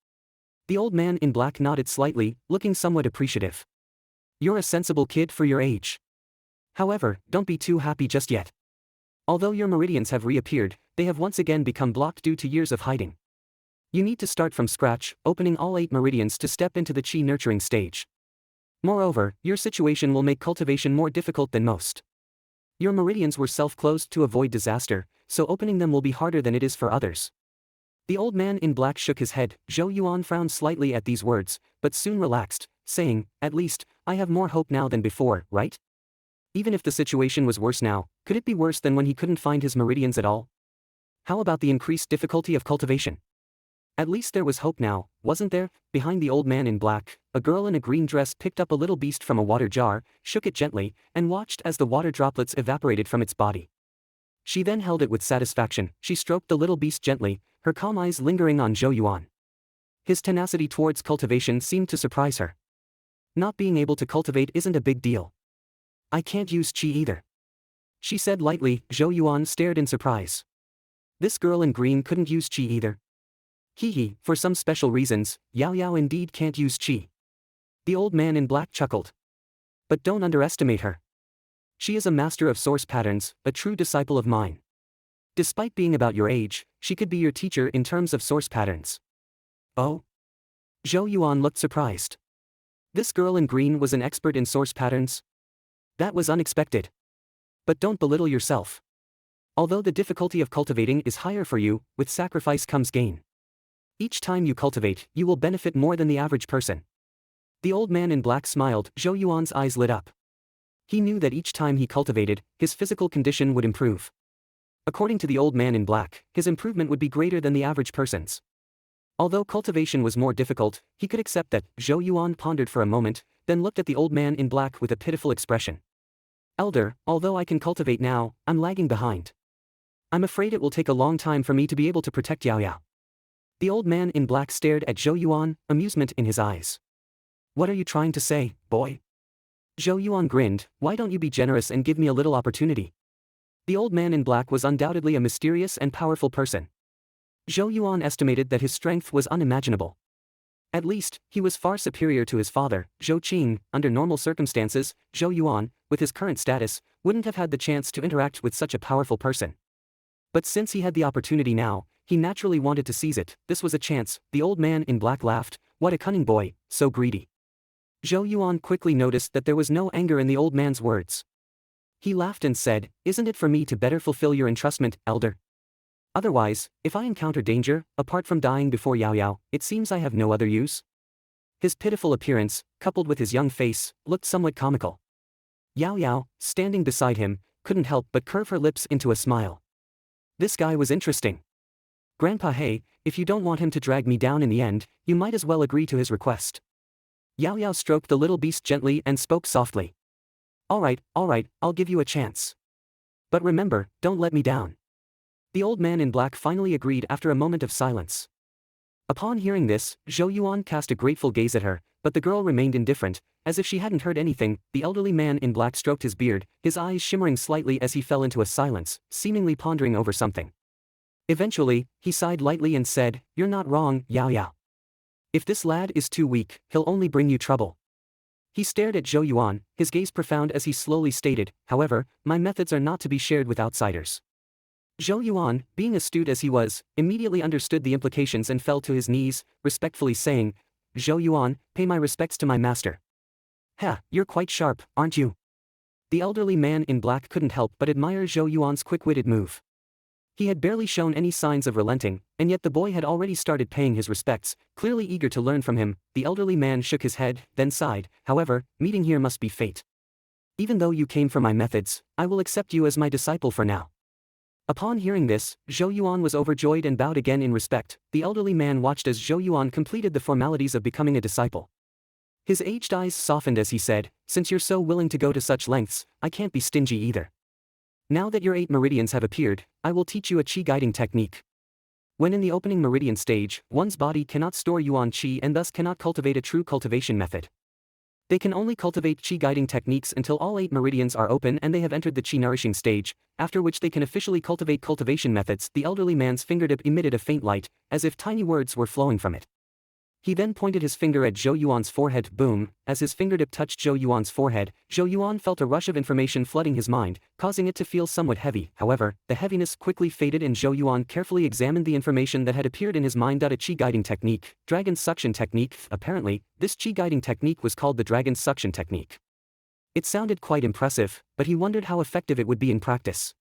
The old man in black nodded slightly, looking somewhat appreciative. You're a sensible kid for your age. However, don't be too happy just yet. Although your meridians have reappeared, they have once again become blocked due to years of hiding. You need to start from scratch, opening all 8 meridians to step into the qi nurturing stage. Moreover, your situation will make cultivation more difficult than most. Your meridians were self-closed to avoid disaster, so opening them will be harder than it is for others. The old man in black shook his head. Zhou Yuan frowned slightly at these words, but soon relaxed, saying, at least, I have more hope now than before, right? Even if the situation was worse now, could it be worse than when he couldn't find his meridians at all? How about the increased difficulty of cultivation? At least there was hope now, wasn't there? Behind the old man in black, a girl in a green dress picked up a little beast from a water jar, shook it gently, and watched as the water droplets evaporated from its body. She then held it with satisfaction. She stroked the little beast gently, her calm eyes lingering on Zhou Yuan. His tenacity towards cultivation seemed to surprise her. Not being able to cultivate isn't a big deal. I can't use qi either, she said lightly. Zhou Yuan stared in surprise. This girl in green couldn't use qi either. Hee, for some special reasons, Yao Yao indeed can't use qi. The old man in black chuckled. But don't underestimate her. She is a master of source patterns, a true disciple of mine. Despite being about your age, she could be your teacher in terms of source patterns. Oh? Zhou Yuan looked surprised. This girl in green was an expert in source patterns? That was unexpected. But don't belittle yourself. Although the difficulty of cultivating is higher for you, with sacrifice comes gain. Each time you cultivate, you will benefit more than the average person. The old man in black smiled. Zhou Yuan's eyes lit up. He knew that each time he cultivated, his physical condition would improve. According to the old man in black, his improvement would be greater than the average person's. Although cultivation was more difficult, he could accept that. Zhou Yuan pondered for a moment, then looked at the old man in black with a pitiful expression. Elder, although I can cultivate now, I'm lagging behind. I'm afraid it will take a long time for me to be able to protect Yao Yao. The old man in black stared at Zhou Yuan, amusement in his eyes. What are you trying to say, boy? Zhou Yuan grinned. Why don't you be generous and give me a little opportunity? The old man in black was undoubtedly a mysterious and powerful person. Zhou Yuan estimated that his strength was unimaginable. At least, he was far superior to his father, Zhou Qing. Under normal circumstances, Zhou Yuan, with his current status, wouldn't have had the chance to interact with such a powerful person. But since he had the opportunity now, he naturally wanted to seize it. This was a chance. The old man in black laughed. What a cunning boy, so greedy. Zhou Yuan quickly noticed that there was no anger in the old man's words. He laughed and said, Isn't it for me to better fulfill your entrustment, elder? Otherwise, if I encounter danger, apart from dying before Yao Yao, it seems I have no other use. His pitiful appearance, coupled with his young face, looked somewhat comical. Yao Yao, standing beside him, couldn't help but curve her lips into a smile. This guy was interesting. Grandpa, hey, if you don't want him to drag me down in the end, you might as well agree to his request. Yao Yao stroked the little beast gently and spoke softly. All right, I'll give you a chance. But remember, don't let me down. The old man in black finally agreed after a moment of silence. Upon hearing this, Zhou Yuan cast a grateful gaze at her, but the girl remained indifferent, as if she hadn't heard anything. The elderly man in black stroked his beard, his eyes shimmering slightly as he fell into a silence, seemingly pondering over something. Eventually, he sighed lightly and said, You're not wrong, Yao Yao. If this lad is too weak, he'll only bring you trouble. He stared at Zhou Yuan, his gaze profound as he slowly stated, However, my methods are not to be shared with outsiders. Zhou Yuan, being astute as he was, immediately understood the implications and fell to his knees, respectfully saying, Zhou Yuan, pay my respects to my master. Ha, you're quite sharp, aren't you? The elderly man in black couldn't help but admire Zhou Yuan's quick-witted move. He had barely shown any signs of relenting, and yet the boy had already started paying his respects, clearly eager to learn from him. The elderly man shook his head, then sighed, However, meeting here must be fate. Even though you came for my methods, I will accept you as my disciple for now. Upon hearing this, Zhou Yuan was overjoyed and bowed again in respect. The elderly man watched as Zhou Yuan completed the formalities of becoming a disciple. His aged eyes softened as he said, Since you're so willing to go to such lengths, I can't be stingy either. Now that your 8 meridians have appeared, I will teach you a qi guiding technique. When in the opening meridian stage, one's body cannot store yuan qi and thus cannot cultivate a true cultivation method. They can only cultivate qi guiding techniques until all 8 meridians are open and they have entered the qi nourishing stage, after which they can officially cultivate cultivation methods. The elderly man's fingertip emitted a faint light, as if tiny words were flowing from it. He then pointed his finger at Zhou Yuan's forehead. Boom, as his fingertip touched Zhou Yuan's forehead, Zhou Yuan felt a rush of information flooding his mind, causing it to feel somewhat heavy. However, the heaviness quickly faded and Zhou Yuan carefully examined the information that had appeared in his mind. A qi guiding technique, dragon suction technique. Apparently, this qi guiding technique was called the dragon suction technique. It sounded quite impressive, but he wondered how effective it would be in practice.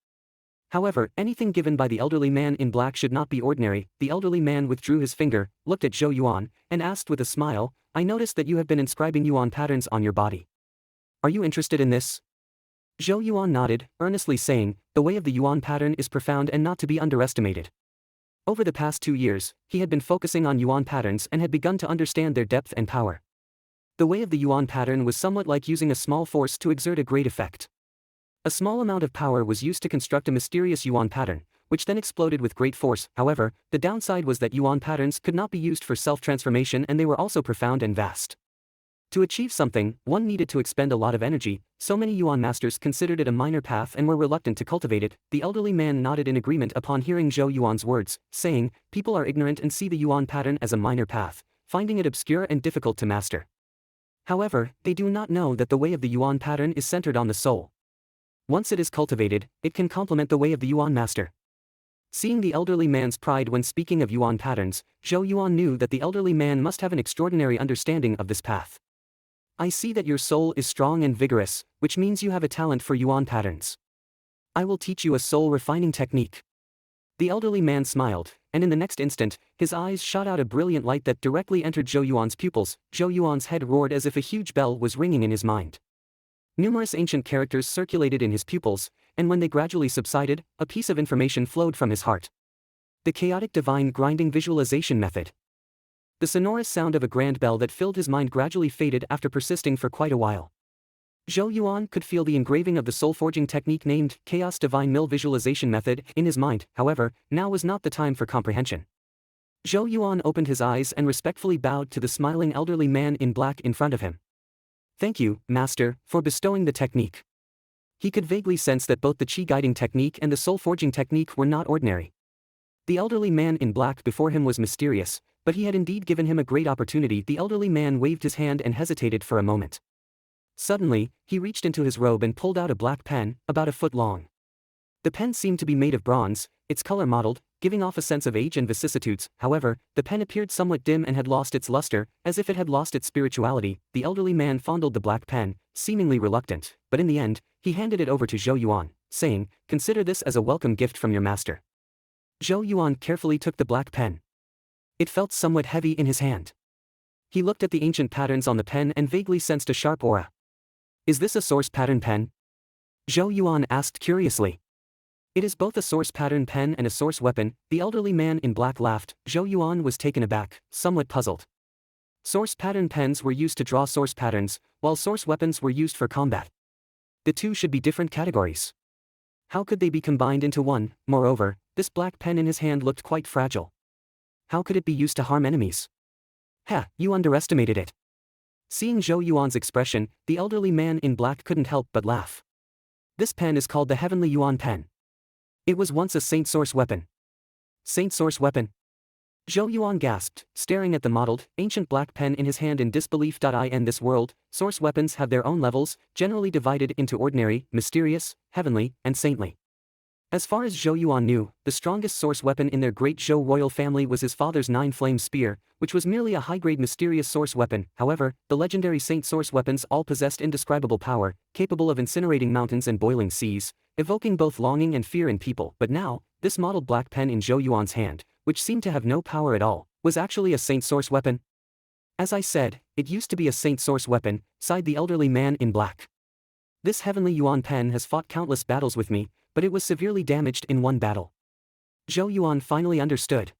However, anything given by the elderly man in black should not be ordinary. The elderly man withdrew his finger, looked at Zhou Yuan, and asked with a smile, I noticed that you have been inscribing yuan patterns on your body. Are you interested in this? Zhou Yuan nodded, earnestly saying, The way of the yuan pattern is profound and not to be underestimated. Over the past 2 years, he had been focusing on yuan patterns and had begun to understand their depth and power. The way of the yuan pattern was somewhat like using a small force to exert a great effect. A small amount of power was used to construct a mysterious yuan pattern, which then exploded with great force. However, the downside was that yuan patterns could not be used for self-transformation and they were also profound and vast. To achieve something, one needed to expend a lot of energy. So many yuan masters considered it a minor path and were reluctant to cultivate it. The elderly man nodded in agreement upon hearing Zhou Yuan's words, saying, People are ignorant and see the yuan pattern as a minor path, finding it obscure and difficult to master. However, they do not know that the way of the yuan pattern is centered on the soul. Once it is cultivated, it can complement the way of the yuan master. Seeing the elderly man's pride when speaking of Yuan patterns, Zhou Yuan knew that the elderly man must have an extraordinary understanding of this path. I see that your soul is strong and vigorous, which means you have a talent for Yuan patterns. I will teach you a soul-refining technique. The elderly man smiled, and in the next instant, his eyes shot out a brilliant light that directly entered Zhou Yuan's pupils. Zhou Yuan's head roared as if a huge bell was ringing in his mind. Numerous ancient characters circulated in his pupils, and when they gradually subsided, a piece of information flowed from his heart. The chaotic divine grinding visualization method. The sonorous sound of a grand bell that filled his mind gradually faded after persisting for quite a while. Zhou Yuan could feel the engraving of the soul-forging technique named Chaos Divine Mill Visualization Method in his mind. However, now was not the time for comprehension. Zhou Yuan opened his eyes and respectfully bowed to the smiling elderly man in black in front of him. Thank you, Master, for bestowing the technique. He could vaguely sense that both the Qi guiding technique and the soul-forging technique were not ordinary. The elderly man in black before him was mysterious, but he had indeed given him a great opportunity. The elderly man waved his hand and hesitated for a moment. Suddenly, he reached into his robe and pulled out a black pen, about a foot long. The pen seemed to be made of bronze, its color mottled, giving off a sense of age and vicissitudes. However, the pen appeared somewhat dim and had lost its luster, as if it had lost its spirituality. The elderly man fondled the black pen, seemingly reluctant, but in the end, he handed it over to Zhou Yuan, saying, "Consider this as a welcome gift from your master." Zhou Yuan carefully took the black pen. It felt somewhat heavy in his hand. He looked at the ancient patterns on the pen and vaguely sensed a sharp aura. Is this a source pattern pen? Zhou Yuan asked curiously. It is both a source pattern pen and a source weapon. The elderly man in black laughed. Zhou Yuan was taken aback, somewhat puzzled. Source pattern pens were used to draw source patterns, while source weapons were used for combat. The two should be different categories. How could they be combined into one? Moreover, this black pen in his hand looked quite fragile. How could it be used to harm enemies? You underestimated it. Seeing Zhou Yuan's expression, the elderly man in black couldn't help but laugh. This pen is called the Heavenly Yuan pen. It was once a Saint Source weapon. Saint Source weapon? Zhou Yuan gasped, staring at the mottled, ancient black pen in his hand in disbelief. In this world, source weapons have their own levels, generally divided into ordinary, mysterious, heavenly, and saintly. As far as Zhou Yuan knew, the strongest source weapon in their Great Zhou royal family was his father's nine-flame spear, which was merely a high-grade mysterious source weapon. However, the legendary Saint Source weapons all possessed indescribable power, capable of incinerating mountains and boiling seas, evoking both longing and fear in people. But now, this mottled black pen in Zhou Yuan's hand, which seemed to have no power at all, was actually a Saint Source weapon. As I said, it used to be a Saint Source weapon, sighed the elderly man in black. This Heavenly Yuan pen has fought countless battles with me, but it was severely damaged in one battle. Zhou Yuan finally understood.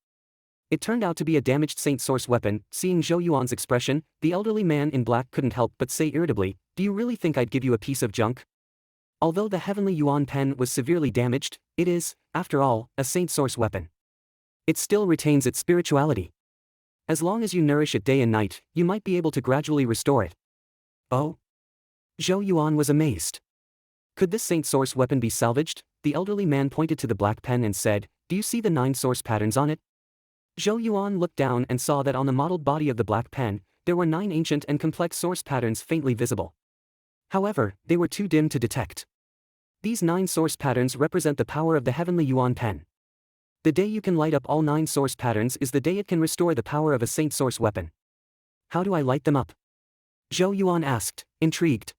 It turned out to be a damaged Saint Source weapon. Seeing Zhou Yuan's expression, the elderly man in black couldn't help but say irritably, "Do you really think I'd give you a piece of junk?" Although the Heavenly Yuan pen was severely damaged, it is, after all, a Saint Source weapon. It still retains its spirituality. As long as you nourish it day and night, you might be able to gradually restore it. Oh? Zhou Yuan was amazed. Could this Saint Source weapon be salvaged? The elderly man pointed to the black pen and said, "Do you see the 9 source patterns on it?" Zhou Yuan looked down and saw that on the mottled body of the black pen, there were 9 ancient and complex source patterns faintly visible. However, they were too dim to detect. These 9 source patterns represent the power of the Heavenly Yuan pen. The day you can light up all 9 source patterns is the day it can restore the power of a Saint Source weapon. How do I light them up? Zhou Yuan asked, intrigued.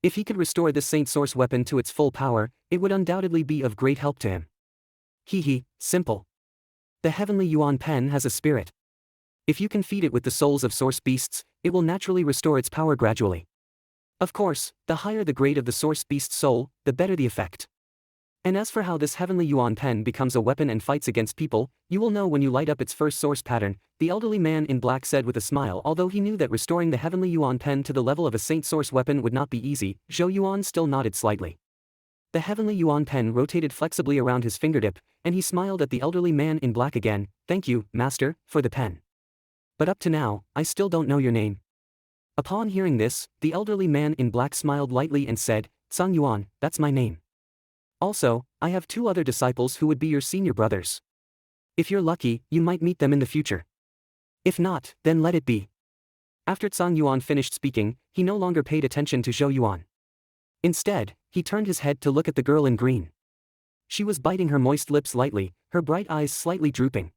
If he could restore this Saint Source weapon to its full power, it would undoubtedly be of great help to him. Simple. The Heavenly Yuan pen has a spirit. If you can feed it with the souls of source beasts, it will naturally restore its power gradually. Of course, the higher the grade of the source beast's soul, the better the effect. And as for how this Heavenly Yuan pen becomes a weapon and fights against people, you will know when you light up its first source pattern, the elderly man in black said with a smile. Although he knew that restoring the Heavenly Yuan pen to the level of a Saint Source weapon would not be easy, Zhou Yuan still nodded slightly. The Heavenly Yuan pen rotated flexibly around his fingertip, and he smiled at the elderly man in black again. "Thank you, Master, for the pen. But up to now, I still don't know your name." Upon hearing this, the elderly man in black smiled lightly and said, "Zhang Yuan, that's my name. Also, I have 2 other disciples who would be your senior brothers. If you're lucky, you might meet them in the future. If not, then let it be." After Zhang Yuan finished speaking, he no longer paid attention to Zhou Yuan. Instead, he turned his head to look at the girl in green. She was biting her moist lips lightly, her bright eyes slightly drooping.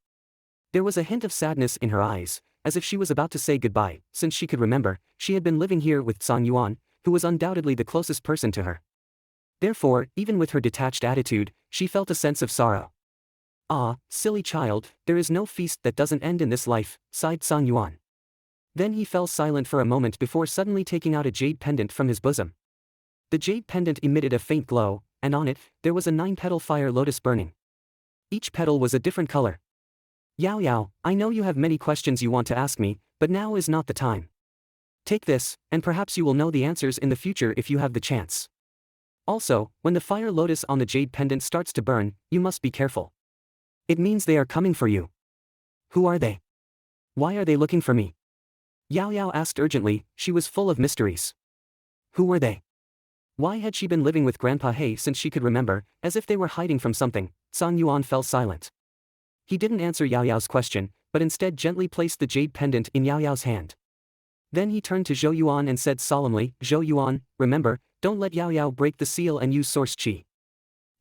There was a hint of sadness in her eyes, as if she was about to say goodbye. Since she could remember, she had been living here with Zhou Yuan, who was undoubtedly the closest person to her. Therefore, even with her detached attitude, she felt a sense of sorrow. "Ah, silly child, there is no feast that doesn't end in this life," sighed Zhou Yuan. Then he fell silent for a moment before suddenly taking out a jade pendant from his bosom. The jade pendant emitted a faint glow, and on it, there was a 9-petal fire lotus burning. Each petal was a different color. "Yao Yao, I know you have many questions you want to ask me, but now is not the time. Take this, and perhaps you will know the answers in the future if you have the chance. Also, when the fire lotus on the jade pendant starts to burn, you must be careful. It means they are coming for you." "Who are they? Why are they looking for me?" Yao Yao asked urgently. She was full of mysteries. Who were they? Why had she been living with Grandpa He since she could remember, as if they were hiding from something? Zhou Yuan fell silent. He didn't answer Yao Yao's question, but instead gently placed the jade pendant in Yao Yao's hand. Then he turned to Zhou Yuan and said solemnly, "Zhou Yuan, remember, don't let Yao Yao break the seal and use source qi.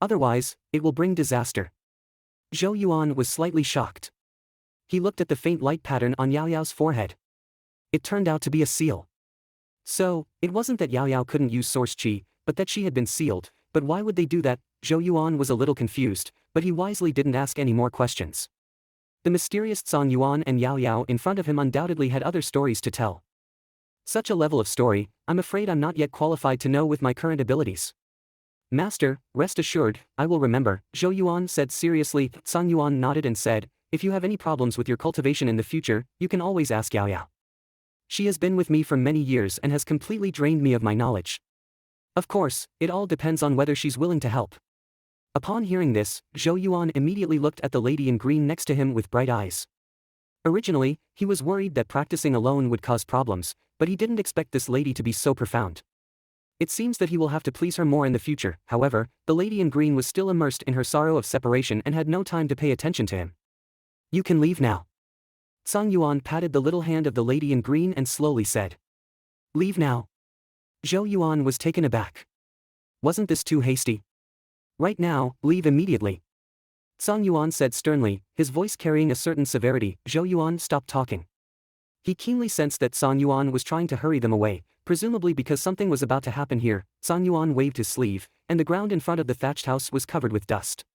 Otherwise, it will bring disaster." Zhou Yuan was slightly shocked. He looked at the faint light pattern on Yao Yao's forehead. It turned out to be a seal. So, it wasn't that Yao Yao couldn't use source qi, but that she had been sealed. But why would they do that? Zhou Yuan was a little confused, but he wisely didn't ask any more questions. The mysterious Zhang Yuan and Yao Yao in front of him undoubtedly had other stories to tell. Such a level of story, I'm afraid I'm not yet qualified to know with my current abilities. "Master, rest assured, I will remember," Zhou Yuan said seriously. Zhang Yuan nodded and said, "If you have any problems with your cultivation in the future, you can always ask Yao Yao. She has been with me for many years and has completely drained me of my knowledge. Of course, it all depends on whether she's willing to help." Upon hearing this, Zhou Yuan immediately looked at the lady in green next to him with bright eyes. Originally, he was worried that practicing alone would cause problems, but he didn't expect this lady to be so profound. It seems that he will have to please her more in the future. However, the lady in green was still immersed in her sorrow of separation and had no time to pay attention to him. "You can leave now." Zhang Yuan patted the little hand of the lady in green and slowly said, "Leave now." Zhou Yuan was taken aback. Wasn't this too hasty? "Right now, leave immediately." Zhang Yuan said sternly, his voice carrying a certain severity. Zhou Yuan stopped talking. He keenly sensed that Zhang Yuan was trying to hurry them away, presumably because something was about to happen here. Zhang Yuan waved his sleeve, and the ground in front of the thatched house was covered with dust.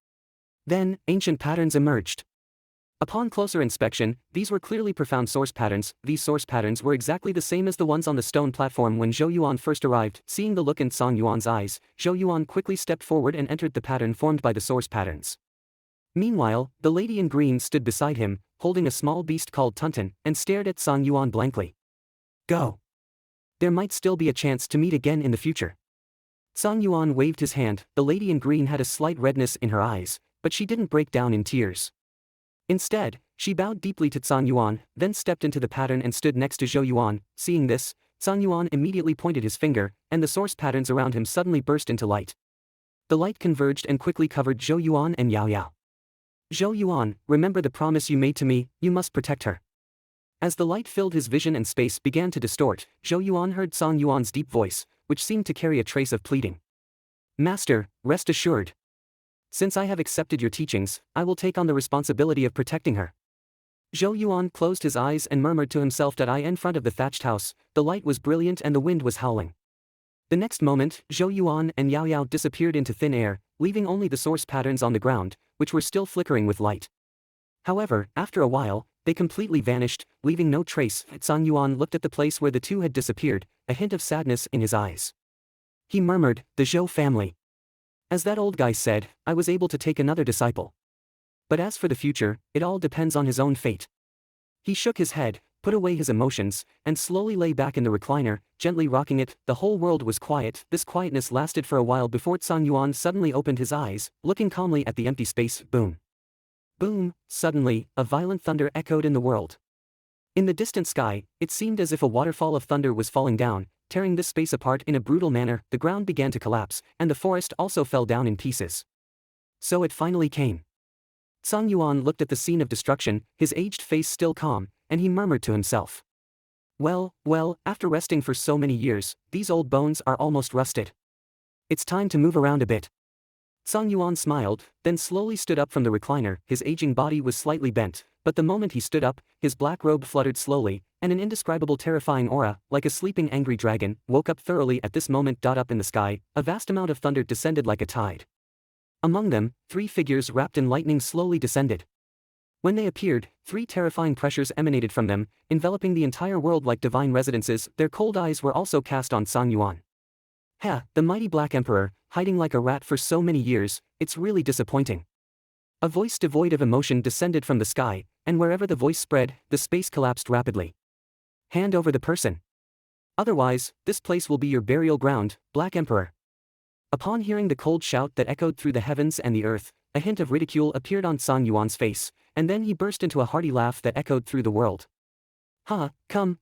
Then, ancient patterns emerged. Upon closer inspection, these were clearly profound source patterns. These source patterns were exactly the same as the ones on the stone platform when Zhou Yuan first arrived. Seeing the look in Zhang Yuan's eyes, Zhou Yuan quickly stepped forward and entered the pattern formed by the source patterns. Meanwhile, the lady in green stood beside him, holding a small beast called Tunton, and stared at Zhang Yuan blankly. "Go. There might still be a chance to meet again in the future." Zhang Yuan waved his hand. The lady in green had a slight redness in her eyes, but she didn't break down in tears. Instead, she bowed deeply to Zhang Yuan, then stepped into the pattern and stood next to Zhou Yuan. Seeing this, Zhang Yuan immediately pointed his finger, and the source patterns around him suddenly burst into light. The light converged and quickly covered Zhou Yuan and Yao Yao. "Zhou Yuan, remember the promise you made to me, you must protect her." As the light filled his vision and space began to distort, Zhou Yuan heard Zhang Yuan's deep voice, which seemed to carry a trace of pleading. "Master, rest assured. Since I have accepted your teachings, I will take on the responsibility of protecting her." Zhou Yuan closed his eyes and murmured to himself that in front of the thatched house, the light was brilliant and the wind was howling. The next moment, Zhou Yuan and Yao Yao disappeared into thin air, leaving only the source patterns on the ground, which were still flickering with light. However, after a while, they completely vanished, leaving no trace. Zhang Yuan looked at the place where the two had disappeared, a hint of sadness in his eyes. He murmured, "The Zhou family. As that old guy said, I was able to take another disciple. But as for the future, it all depends on his own fate." He shook his head, put away his emotions, and slowly lay back in the recliner, gently rocking it. The whole world was quiet. This quietness lasted for a while before Zhang Yuan suddenly opened his eyes, looking calmly at the empty space. Boom. Boom. Suddenly, a violent thunder echoed in the world. In the distant sky, it seemed as if a waterfall of thunder was falling down, tearing this space apart in a brutal manner. The ground began to collapse, and the forest also fell down in pieces. So it finally came. Zhang Yuan looked at the scene of destruction, his aged face still calm, and he murmured to himself. Well, after resting for so many years, these old bones are almost rusted. It's time to move around a bit. Zhou Yuan smiled, then slowly stood up from the recliner. His aging body was slightly bent, but the moment he stood up, his black robe fluttered slowly, and an indescribable terrifying aura, like a sleeping angry dragon, woke up thoroughly at this moment. Up in the sky, a vast amount of thunder descended like a tide. Among them, 3 figures wrapped in lightning slowly descended. When they appeared, 3 terrifying pressures emanated from them, enveloping the entire world like divine residences. Their cold eyes were also cast on Zhou Yuan. The mighty Black Emperor, hiding like a rat for so many years, it's really disappointing. A voice devoid of emotion descended from the sky, and wherever the voice spread, the space collapsed rapidly. Hand over the person. Otherwise, this place will be your burial ground, Black Emperor. Upon hearing the cold shout that echoed through the heavens and the earth, a hint of ridicule appeared on Zhou Yuan's face, and then he burst into a hearty laugh that echoed through the world. Come,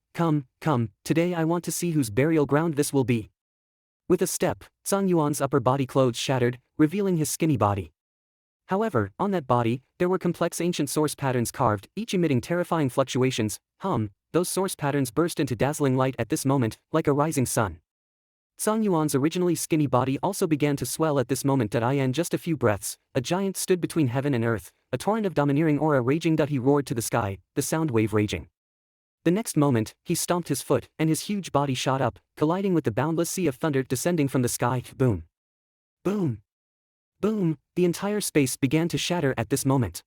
today I want to see whose burial ground this will be. With a step, Zhou Yuan's upper body clothes shattered, revealing his skinny body. However, on that body, there were complex ancient source patterns carved, each emitting terrifying fluctuations. Those source patterns burst into dazzling light at this moment, like a rising sun. Zhou Yuan's originally skinny body also began to swell at this moment. In just a few breaths, a giant stood between heaven and earth, a torrent of domineering aura raging. He roared to the sky, the sound wave raging. The next moment, he stomped his foot, and his huge body shot up, colliding with the boundless sea of thunder descending from the sky. Boom! Boom! Boom! The entire space began to shatter at this moment.